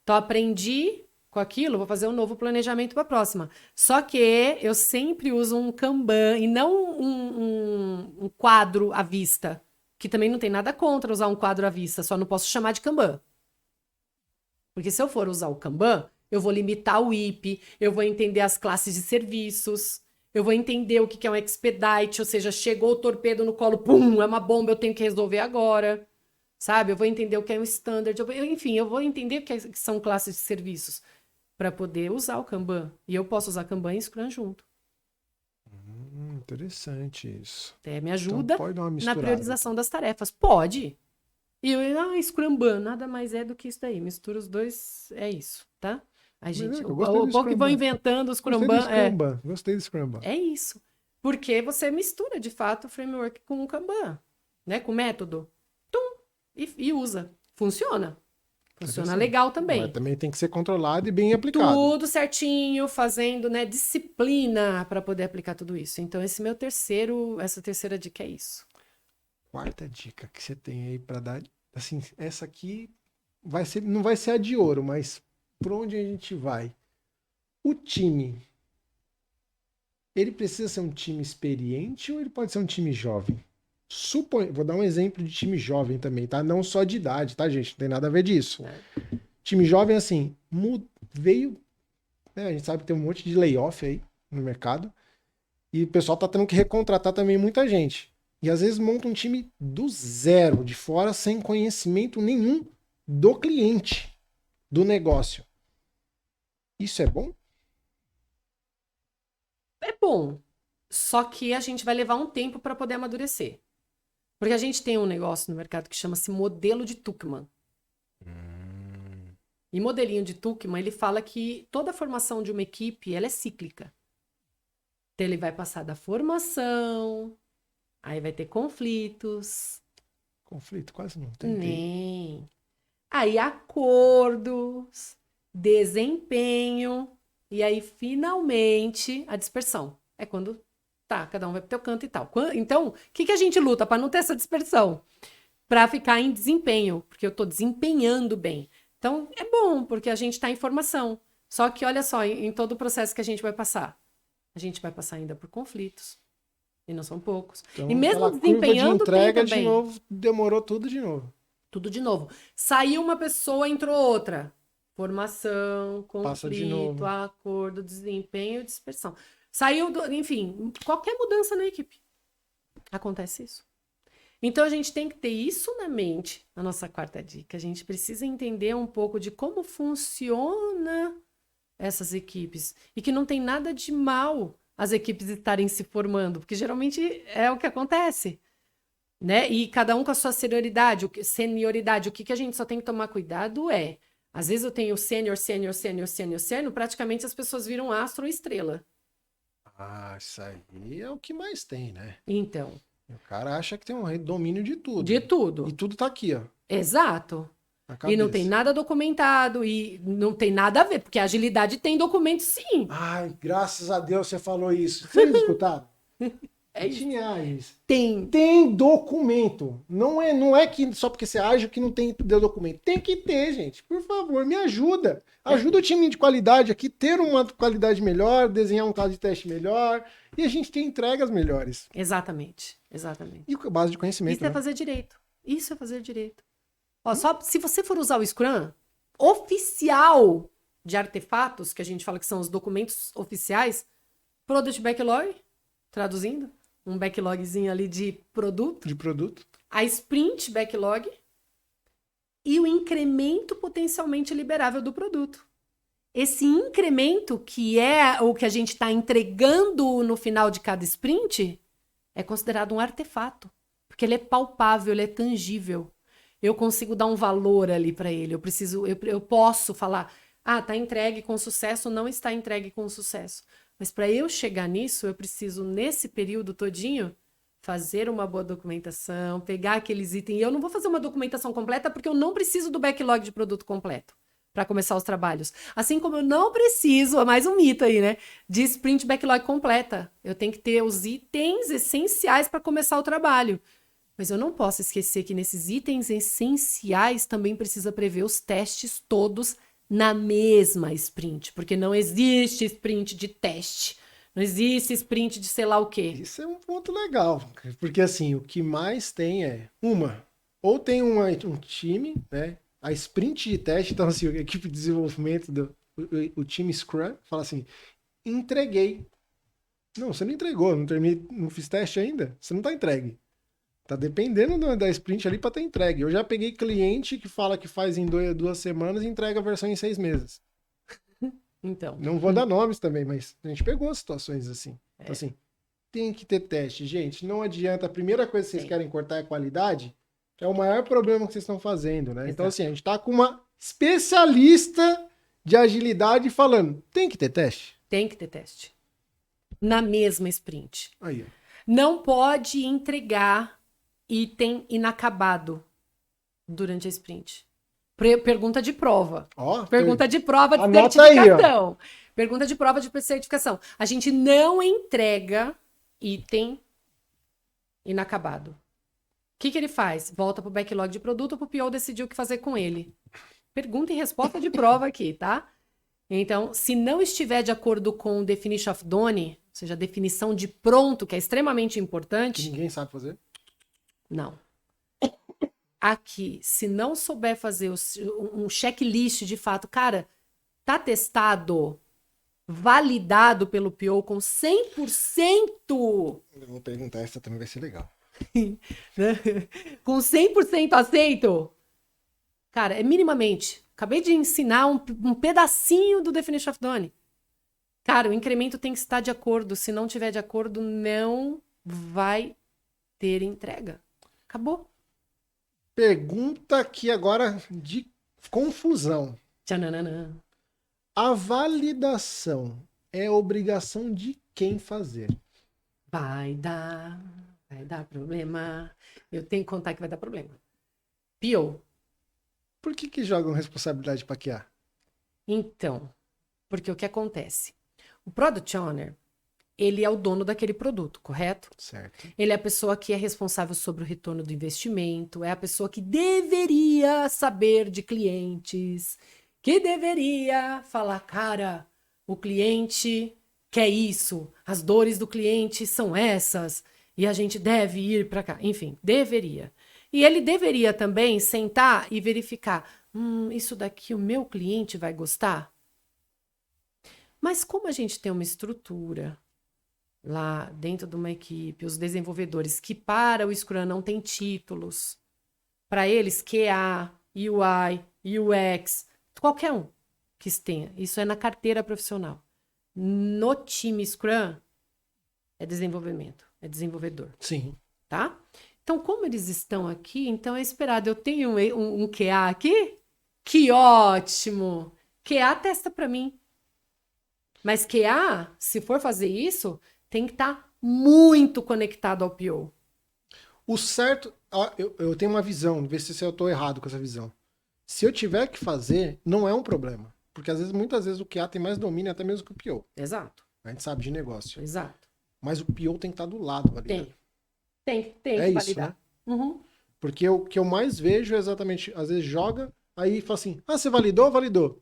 Então, aprendi com aquilo, vou fazer um novo planejamento para a próxima. Só que eu sempre uso um Kanban e não um quadro à vista, que também não tem nada contra usar um quadro à vista, só não posso chamar de Kanban. Porque se eu for usar o Kanban, eu vou limitar o IP, eu vou entender as classes de serviços, eu vou entender o que é um expedite, ou seja, chegou o torpedo no colo, pum, é uma bomba, eu tenho que resolver agora, sabe? Eu vou entender o que é um standard, enfim, eu vou entender o que são classes de serviços para poder usar o Kanban. E eu posso usar Kanban e Scrum junto. Interessante isso. Me ajuda então, na priorização das tarefas. Pode. E eu, Scrumban, nada mais é do que isso daí. Mistura os dois, é isso, tá? A gente, o pouco que vão inventando os Scrumban. Gostei do Scrumban. É isso. Porque você mistura, de fato, o framework com o Kanban, né? Com o método. E usa. Funciona. Funciona legal também. Mas também tem que ser controlado e bem aplicado. Tudo certinho, fazendo, né, disciplina para poder aplicar tudo isso. Então, essa terceira dica é isso. Quarta dica que você tem aí para dar, assim, essa aqui não vai ser a de ouro, mas por onde a gente vai? O time, ele precisa ser um time experiente ou ele pode ser um time jovem? Vou dar um exemplo de time jovem também, tá? Não só de idade, tá, gente? Não tem nada a ver disso. Time jovem, assim, veio... Né? A gente sabe que tem um monte de layoff aí no mercado. E o pessoal tá tendo que recontratar também muita gente. E às vezes monta um time do zero, de fora, sem conhecimento nenhum do cliente, do negócio. Isso é bom? É bom. Só que a gente vai levar um tempo para poder amadurecer. Porque a gente tem um negócio no mercado que chama-se modelo de Tuckman. E modelinho de Tuckman, ele fala que toda a formação de uma equipe, ela é cíclica. Então, ele vai passar da formação, aí vai ter conflitos. Conflito quase não tem. Nem. Aí acordos, desempenho, e aí finalmente a dispersão. É quando cada um vai pro teu canto e tal. Então, o que a gente luta para não ter essa dispersão? Para ficar em desempenho, porque eu estou desempenhando bem. Então, é bom, porque a gente está em formação. Só que, olha só, em todo o processo que a gente vai passar, a gente vai passar ainda por conflitos. E não são poucos. Então, e mesmo desempenhando, curva de entrega tem de novo, demorou tudo de novo. Tudo de novo. Saiu uma pessoa, entrou outra. Formação, conflito, acordo, desempenho e dispersão. Saiu, enfim, qualquer mudança na equipe. Acontece isso. Então, a gente tem que ter isso na mente, na nossa quarta dica. A gente precisa entender um pouco de como funciona essas equipes. E que não tem nada de mal as equipes estarem se formando, porque geralmente é o que acontece. Né? E cada um com a sua senioridade. O que a gente só tem que tomar cuidado é... Às vezes eu tenho sênior, praticamente as pessoas viram astro ou estrela. Ah, isso aí é o que mais tem, né? Então. O cara acha que tem um domínio de tudo. De tudo. E tudo tá aqui, ó. Exato. E não tem nada documentado, e não tem nada a ver, porque a agilidade tem documento, sim. Ai, graças a Deus você falou isso. Vocês escutaram? É isso. Tem documento. Não é que só porque você é ágil que não tem documento. Tem que ter, gente. Por favor, me ajuda. Ajuda o time de qualidade aqui ter uma qualidade melhor, desenhar um caso de teste melhor e a gente ter entregas melhores. Exatamente. E com base de conhecimento. Isso é fazer direito. Ó, só se você for usar o Scrum oficial, de artefatos, que a gente fala que são os documentos oficiais, Product Backlog, traduzindo, um backlogzinho ali de produto. De produto. A Sprint Backlog e o incremento potencialmente liberável do produto. Esse incremento, que é o que a gente está entregando no final de cada sprint, é considerado um artefato, porque ele é palpável, ele é tangível. Eu consigo dar um valor ali para ele. Eu posso falar, tá entregue com sucesso, não está entregue com sucesso. Mas para eu chegar nisso, eu preciso, nesse período todinho, fazer uma boa documentação, pegar aqueles itens. E eu não vou fazer uma documentação completa porque eu não preciso do backlog de produto completo para começar os trabalhos. Assim como eu não preciso, é mais um mito aí, né? De sprint backlog completa. Eu tenho que ter os itens essenciais para começar o trabalho. Mas eu não posso esquecer que nesses itens essenciais também precisa prever os testes todos na mesma sprint, porque não existe sprint de teste, não existe sprint de sei lá o quê. Isso é um ponto legal, porque assim, o que mais tem ou tem um time, né? A sprint de teste, então assim, a equipe de desenvolvimento, o time Scrum, fala assim, entreguei. Não, você não entregou, não fiz teste ainda, você não tá entregue. Tá dependendo da sprint ali para ter entregue. Eu já peguei cliente que fala que faz em 2 semanas e entrega a versão em 6 meses. Então. Não vou dar nomes também, mas a gente pegou situações assim. Então, assim, tem que ter teste. Gente, não adianta. A primeira coisa que vocês querem cortar é a qualidade. É o maior problema que vocês estão fazendo, né? Exato. Então, assim, a gente tá com uma especialista de agilidade falando, tem que ter teste? Tem que ter teste. Na mesma sprint. Aí, ó. Não pode entregar item inacabado durante a sprint. Pergunta de prova. Pergunta de prova de certificação. Aí, pergunta de prova de certificação. A gente não entrega item inacabado. O que ele faz? Volta pro backlog de produto, pro PO decidir o que fazer com ele. Pergunta e resposta de prova aqui, tá? Então, se não estiver de acordo com o definition of done, ou seja, a definição de pronto, que é extremamente importante... Que ninguém sabe fazer? Não. Aqui, se não souber fazer um checklist de fato, cara, tá testado, validado pelo PO com 100%. Eu vou perguntar, essa também vai ser legal. Com 100% aceito. Cara, é minimamente. Acabei de ensinar um pedacinho do Definition of Done. Cara, o incremento tem que estar de acordo. Se não tiver de acordo, não vai ter entrega. Acabou. Pergunta aqui agora de confusão. Tchananana. A validação é obrigação de quem fazer? Vai dar problema. Eu tenho que contar que vai dar problema. PO. Por que jogam responsabilidade para QA? Então, porque o que acontece? O Product Owner, ele é o dono daquele produto, correto? Certo. Ele é a pessoa que é responsável sobre o retorno do investimento, é a pessoa que deveria saber de clientes, que deveria falar, cara, o cliente quer isso, as dores do cliente são essas, e a gente deve ir para cá. Enfim, deveria. E ele deveria também sentar e verificar, isso daqui o meu cliente vai gostar? Mas como a gente tem uma estrutura lá dentro de uma equipe, os desenvolvedores que para o Scrum não tem títulos, para eles QA, UI, UX, qualquer um que tenha, isso é na carteira profissional. No time Scrum é desenvolvimento, é desenvolvedor. Sim. Tá? Então, como eles estão aqui, então é esperado. Eu tenho um QA aqui? Que ótimo! QA testa para mim. Mas QA, se for fazer isso, tem que estar muito conectado ao PO. O certo... Eu tenho uma visão, ver se eu estou errado com essa visão. Se eu tiver que fazer, não é um problema. Porque muitas vezes o QA tem mais domínio até mesmo que o PO. Exato. A gente sabe de negócio. Exato. Mas o PO tem que estar do lado, validando. Tem é que isso, validar. Né? Uhum. Porque o que eu mais vejo é exatamente, às vezes joga, aí fala assim, você validou? Validou.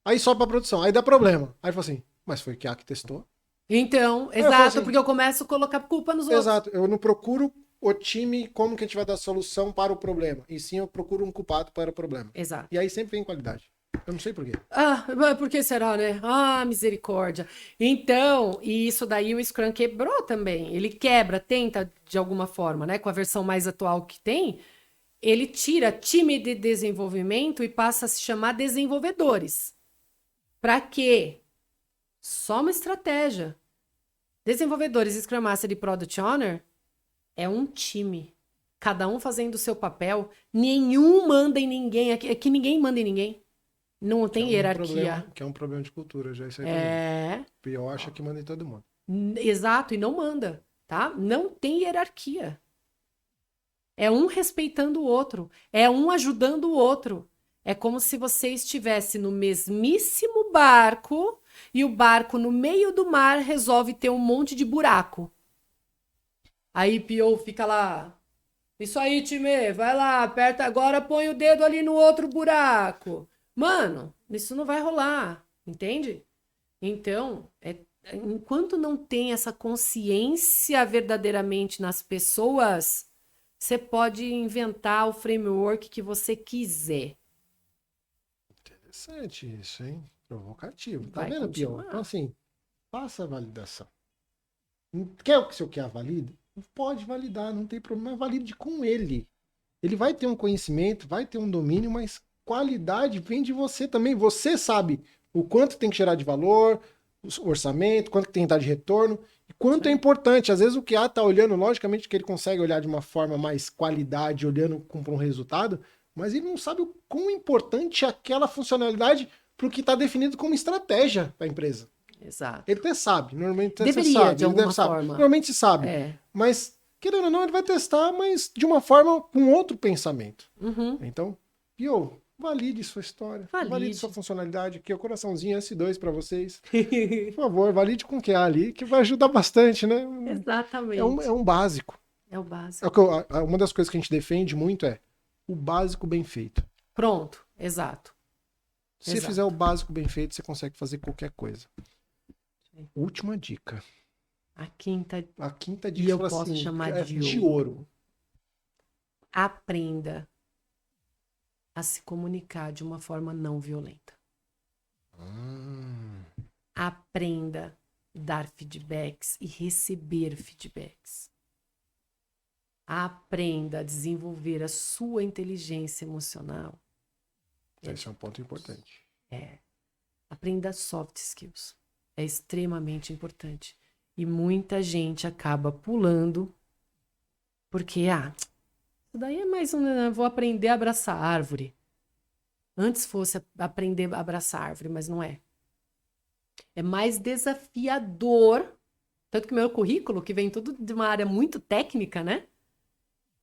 Aí sobe pra produção, aí dá problema. Aí fala assim, mas foi o QA que testou. Então, exato, assim, porque eu começo a colocar culpa nos outros. Exato, eu não procuro o time como que a gente vai dar solução para o problema. E sim, eu procuro um culpado para o problema. Exato. E aí sempre vem qualidade. Eu não sei por quê. Ah, mas por que será, né? Ah, misericórdia. Então, e isso daí o Scrum quebrou também. Ele quebra, tenta de alguma forma, né? Com a versão mais atual que tem, ele tira time de desenvolvimento e passa a se chamar desenvolvedores. Para quê? Só uma estratégia. Desenvolvedores, Scrum Master e Product Owner é um time. Cada um fazendo o seu papel. Nenhum manda em ninguém. Aqui ninguém manda em ninguém. Não tem hierarquia. Que é um problema de cultura, já isso aí também. É. O pior acha que manda em todo mundo. Exato, e não manda, tá? Não tem hierarquia. É um respeitando o outro. É um ajudando o outro. É como se você estivesse no mesmíssimo barco e o barco no meio do mar resolve ter um monte de buraco. Aí P.O. fica lá. Isso aí, time, vai lá, aperta agora, põe o dedo ali no outro buraco. Mano, isso não vai rolar, entende? Então, enquanto não tem essa consciência verdadeiramente nas pessoas, você pode inventar o framework que você quiser. Interessante isso, hein? Provocativo. Tá Vai vendo, Pior? continuar. Então, assim, faça a validação. Quer o que seu quer valida? Pode validar, não tem problema, mas valide com ele. Ele vai ter um conhecimento, vai ter um domínio, mas qualidade vem de você também. Você sabe o quanto tem que gerar de valor, o orçamento, quanto tem que dar de retorno, e quanto é importante. Às vezes o QA está olhando, logicamente que ele consegue olhar de uma forma mais qualidade, olhando para um resultado, mas ele não sabe o quão importante é aquela funcionalidade para o que está definido como estratégia para a empresa. Exato. Ele até sabe, normalmente Deveria, sabe, de ele alguma deve saber. forma. Normalmente sabe, mas querendo ou não, ele vai testar, mas de uma forma com outro pensamento. Uhum. Então, valide sua história, valide sua funcionalidade, aqui é o coraçãozinho S2 para vocês. Por favor, valide com o que há ali, que vai ajudar bastante, né? Exatamente. É um básico. É o básico. Uma das coisas que a gente defende muito é o básico bem feito. Pronto, exato. Se fizer o básico bem feito, você consegue fazer qualquer coisa. Última dica. A quinta dica, eu posso chamar de ouro. Aprenda a se comunicar de uma forma não violenta. Aprenda a dar feedbacks e receber feedbacks. Aprenda a desenvolver a sua inteligência emocional. Esse é um ponto importante. Aprenda soft skills. É extremamente importante. E muita gente acaba pulando porque, isso daí é mais vou aprender a abraçar árvore. Antes fosse aprender a abraçar árvore, mas não é. É mais desafiador. Tanto que meu currículo, que vem tudo de uma área muito técnica, né?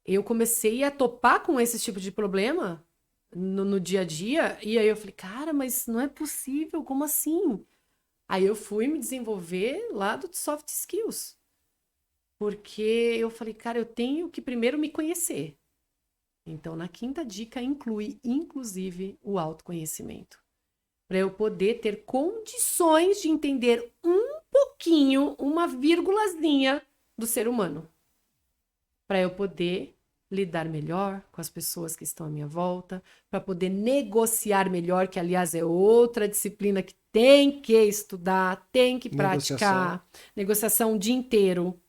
Eu comecei a topar com esse tipo de problema no dia a dia. E aí eu falei, cara, mas não é possível, como assim? Aí eu fui me desenvolver lá do soft skills. Porque eu falei, cara, eu tenho que primeiro me conhecer. Então, na quinta dica, inclui, inclusive, o autoconhecimento. Para eu poder ter condições de entender um pouquinho, uma vírgulazinha do ser humano. Para eu poder lidar melhor com as pessoas que estão à minha volta, para poder negociar melhor, que aliás é outra disciplina que tem que estudar, tem que praticar. Negociação o dia inteiro,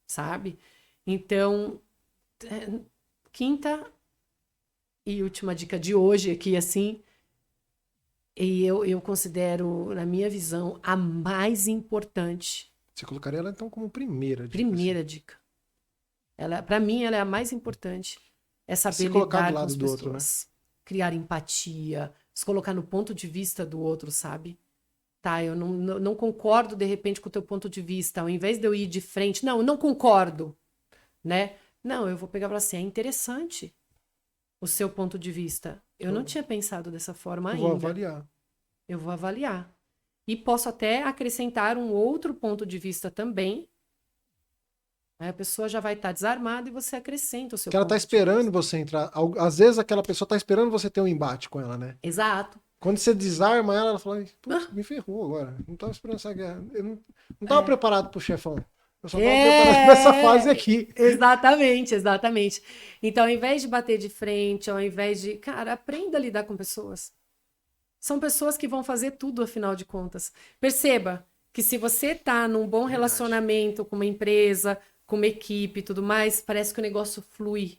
sabe? Então, quinta e última dica de hoje aqui, assim, e eu considero, na minha visão, a mais importante. Você colocaria ela, então, como primeira dica? Primeira dica. Para mim, ela é a mais importante. É saber se colocar lidar do lado com as do pessoas. outro, né? Criar empatia, se colocar no ponto de vista do outro, sabe? Tá, eu não concordo, de repente, com o teu ponto de vista. Ao invés de eu ir de frente, eu não concordo, né? Não, eu vou pegar para assim, é interessante o seu ponto de vista. Eu não tinha pensado dessa forma ainda. Eu vou avaliar. E posso até acrescentar um outro ponto de vista também. Aí a pessoa já vai estar desarmada e você acrescenta o seu ponto de vista. Que ela está esperando você entrar. Às vezes aquela pessoa está esperando você ter um embate com ela, né? Exato. Quando você desarma ela, ela fala, me ferrou agora. Não estava esperando essa guerra. Eu não estava preparado para o chefão. Eu só estava preparado para essa fase aqui. Exatamente, exatamente. Então, ao invés de bater de frente, ao invés de... Cara, aprenda a lidar com pessoas. São pessoas que vão fazer tudo, afinal de contas. Perceba que se você tá num bom relacionamento com uma empresa, com uma equipe e tudo mais, parece que o negócio flui.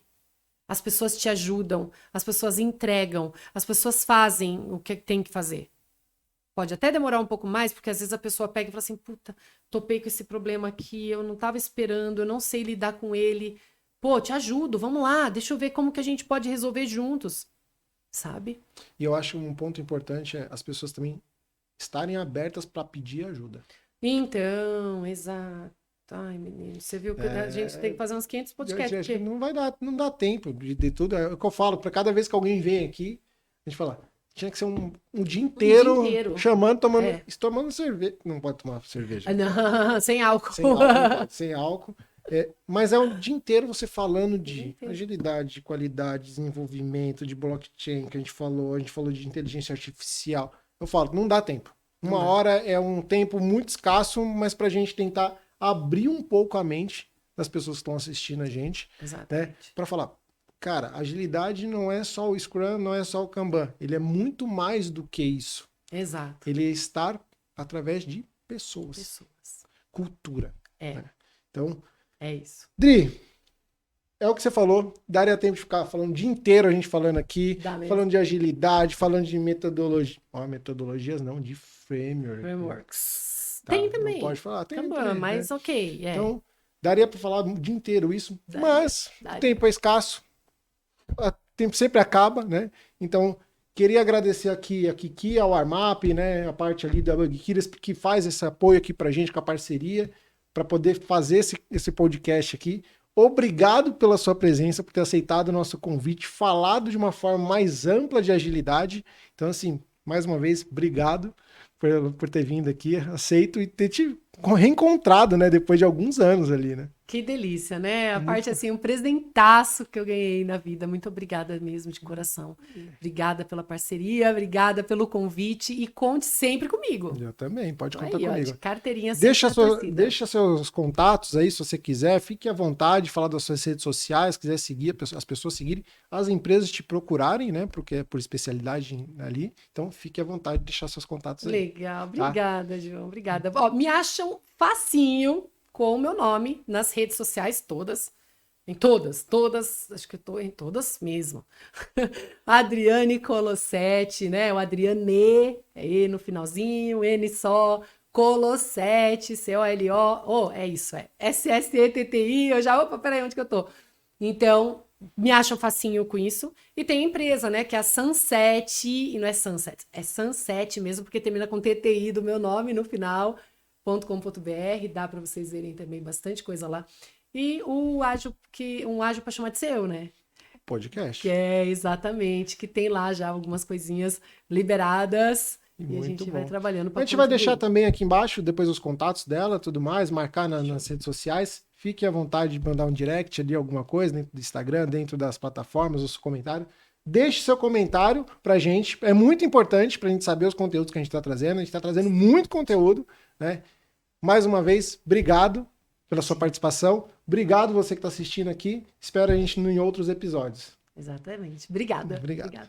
As pessoas te ajudam, as pessoas entregam, as pessoas fazem o que tem que fazer. Pode até demorar um pouco mais, porque às vezes a pessoa pega e fala assim, puta, topei com esse problema aqui, eu não estava esperando, eu não sei lidar com ele. Pô, te ajudo, vamos lá, deixa eu ver como que a gente pode resolver juntos, sabe? E eu acho um ponto importante é as pessoas também estarem abertas para pedir ajuda. Então, exato. Ai, menino, você viu que a gente tem que fazer uns 500 podcasts. Acho que não dá tempo de tudo. É o que eu falo, para cada vez que alguém vem aqui, a gente fala, tinha que ser um dia inteiro chamando, tomando cerveja. Não pode tomar cerveja. Não, sem álcool. Sem álcool, não pode, sem álcool. Mas é um dia inteiro você falando de agilidade, de qualidade, desenvolvimento, de blockchain, que a gente falou de inteligência artificial. Eu falo, não dá tempo. Uma hora é um tempo muito escasso, mas para a gente tentar abrir um pouco a mente das pessoas que estão assistindo a gente, né, para falar, cara, agilidade não é só o Scrum, não é só o Kanban, ele é muito mais do que isso. Exato. Ele é estar através de pessoas. Cultura. Né? Então, é isso. Dri, é o que você falou, daria tempo de ficar falando o dia inteiro a gente falando aqui, falando de agilidade, falando de metodologia, metodologias não, de frameworks. Tá, tem também. Não pode falar, tem também, mas ok. Então, daria para falar o dia inteiro isso, mas o tempo é escasso, o tempo sempre acaba, né? Então, queria agradecer aqui a Kiki, ao Armap, né? A parte ali da Bugkillers, que faz esse apoio aqui pra gente com a parceria, para poder fazer esse podcast aqui. Obrigado pela sua presença, por ter aceitado o nosso convite, falado de uma forma mais ampla de agilidade. Então, assim, mais uma vez, obrigado por ter vindo aqui, aceito e ter te reencontrado, né, depois de alguns anos ali, né? Que delícia, né? A parte, assim, um presentaço que eu ganhei na vida. Muito obrigada mesmo, de coração. Obrigada pela parceria, obrigada pelo convite e conte sempre comigo. Eu também, pode contar comigo. De carteirinha deixa seus contatos aí, se você quiser, fique à vontade, falar das suas redes sociais, quiser seguir, as pessoas seguirem, as empresas te procurarem, né, porque é por especialidade ali, então fique à vontade de deixar seus contatos aí. Legal, obrigada, tá? João, obrigada. Ó, me acham facinho com o meu nome nas redes sociais todas. Em todas, acho que eu tô em todas mesmo. Adriane Colossetti, né? O Adriane, é E no finalzinho, N só, Colossetti, C-O-L-O, é isso, S-S-E-T-T-I, peraí, onde que eu tô? Então, me acham facinho com isso. E tem empresa, né, que é a Sunset, e não é Sunset, é Sunset mesmo, porque termina com TTI do meu nome no final, .com.br, dá para vocês verem também bastante coisa lá. E um ágil para chamar de seu, né? Podcast. Que é exatamente, que tem lá já algumas coisinhas liberadas e a gente vai trabalhando. A gente vai deixar também aqui embaixo, depois os contatos dela, tudo mais, marcar nas redes sociais. Fique à vontade de mandar um direct ali, alguma coisa, dentro do Instagram, dentro das plataformas, os comentários. Deixe seu comentário pra gente, é muito importante pra gente saber os conteúdos que a gente tá trazendo. A gente tá trazendo muito conteúdo, né? Mais uma vez, obrigado pela sua participação. Obrigado você que está assistindo aqui. Espero a gente em outros episódios. Exatamente. Obrigada. Obrigado.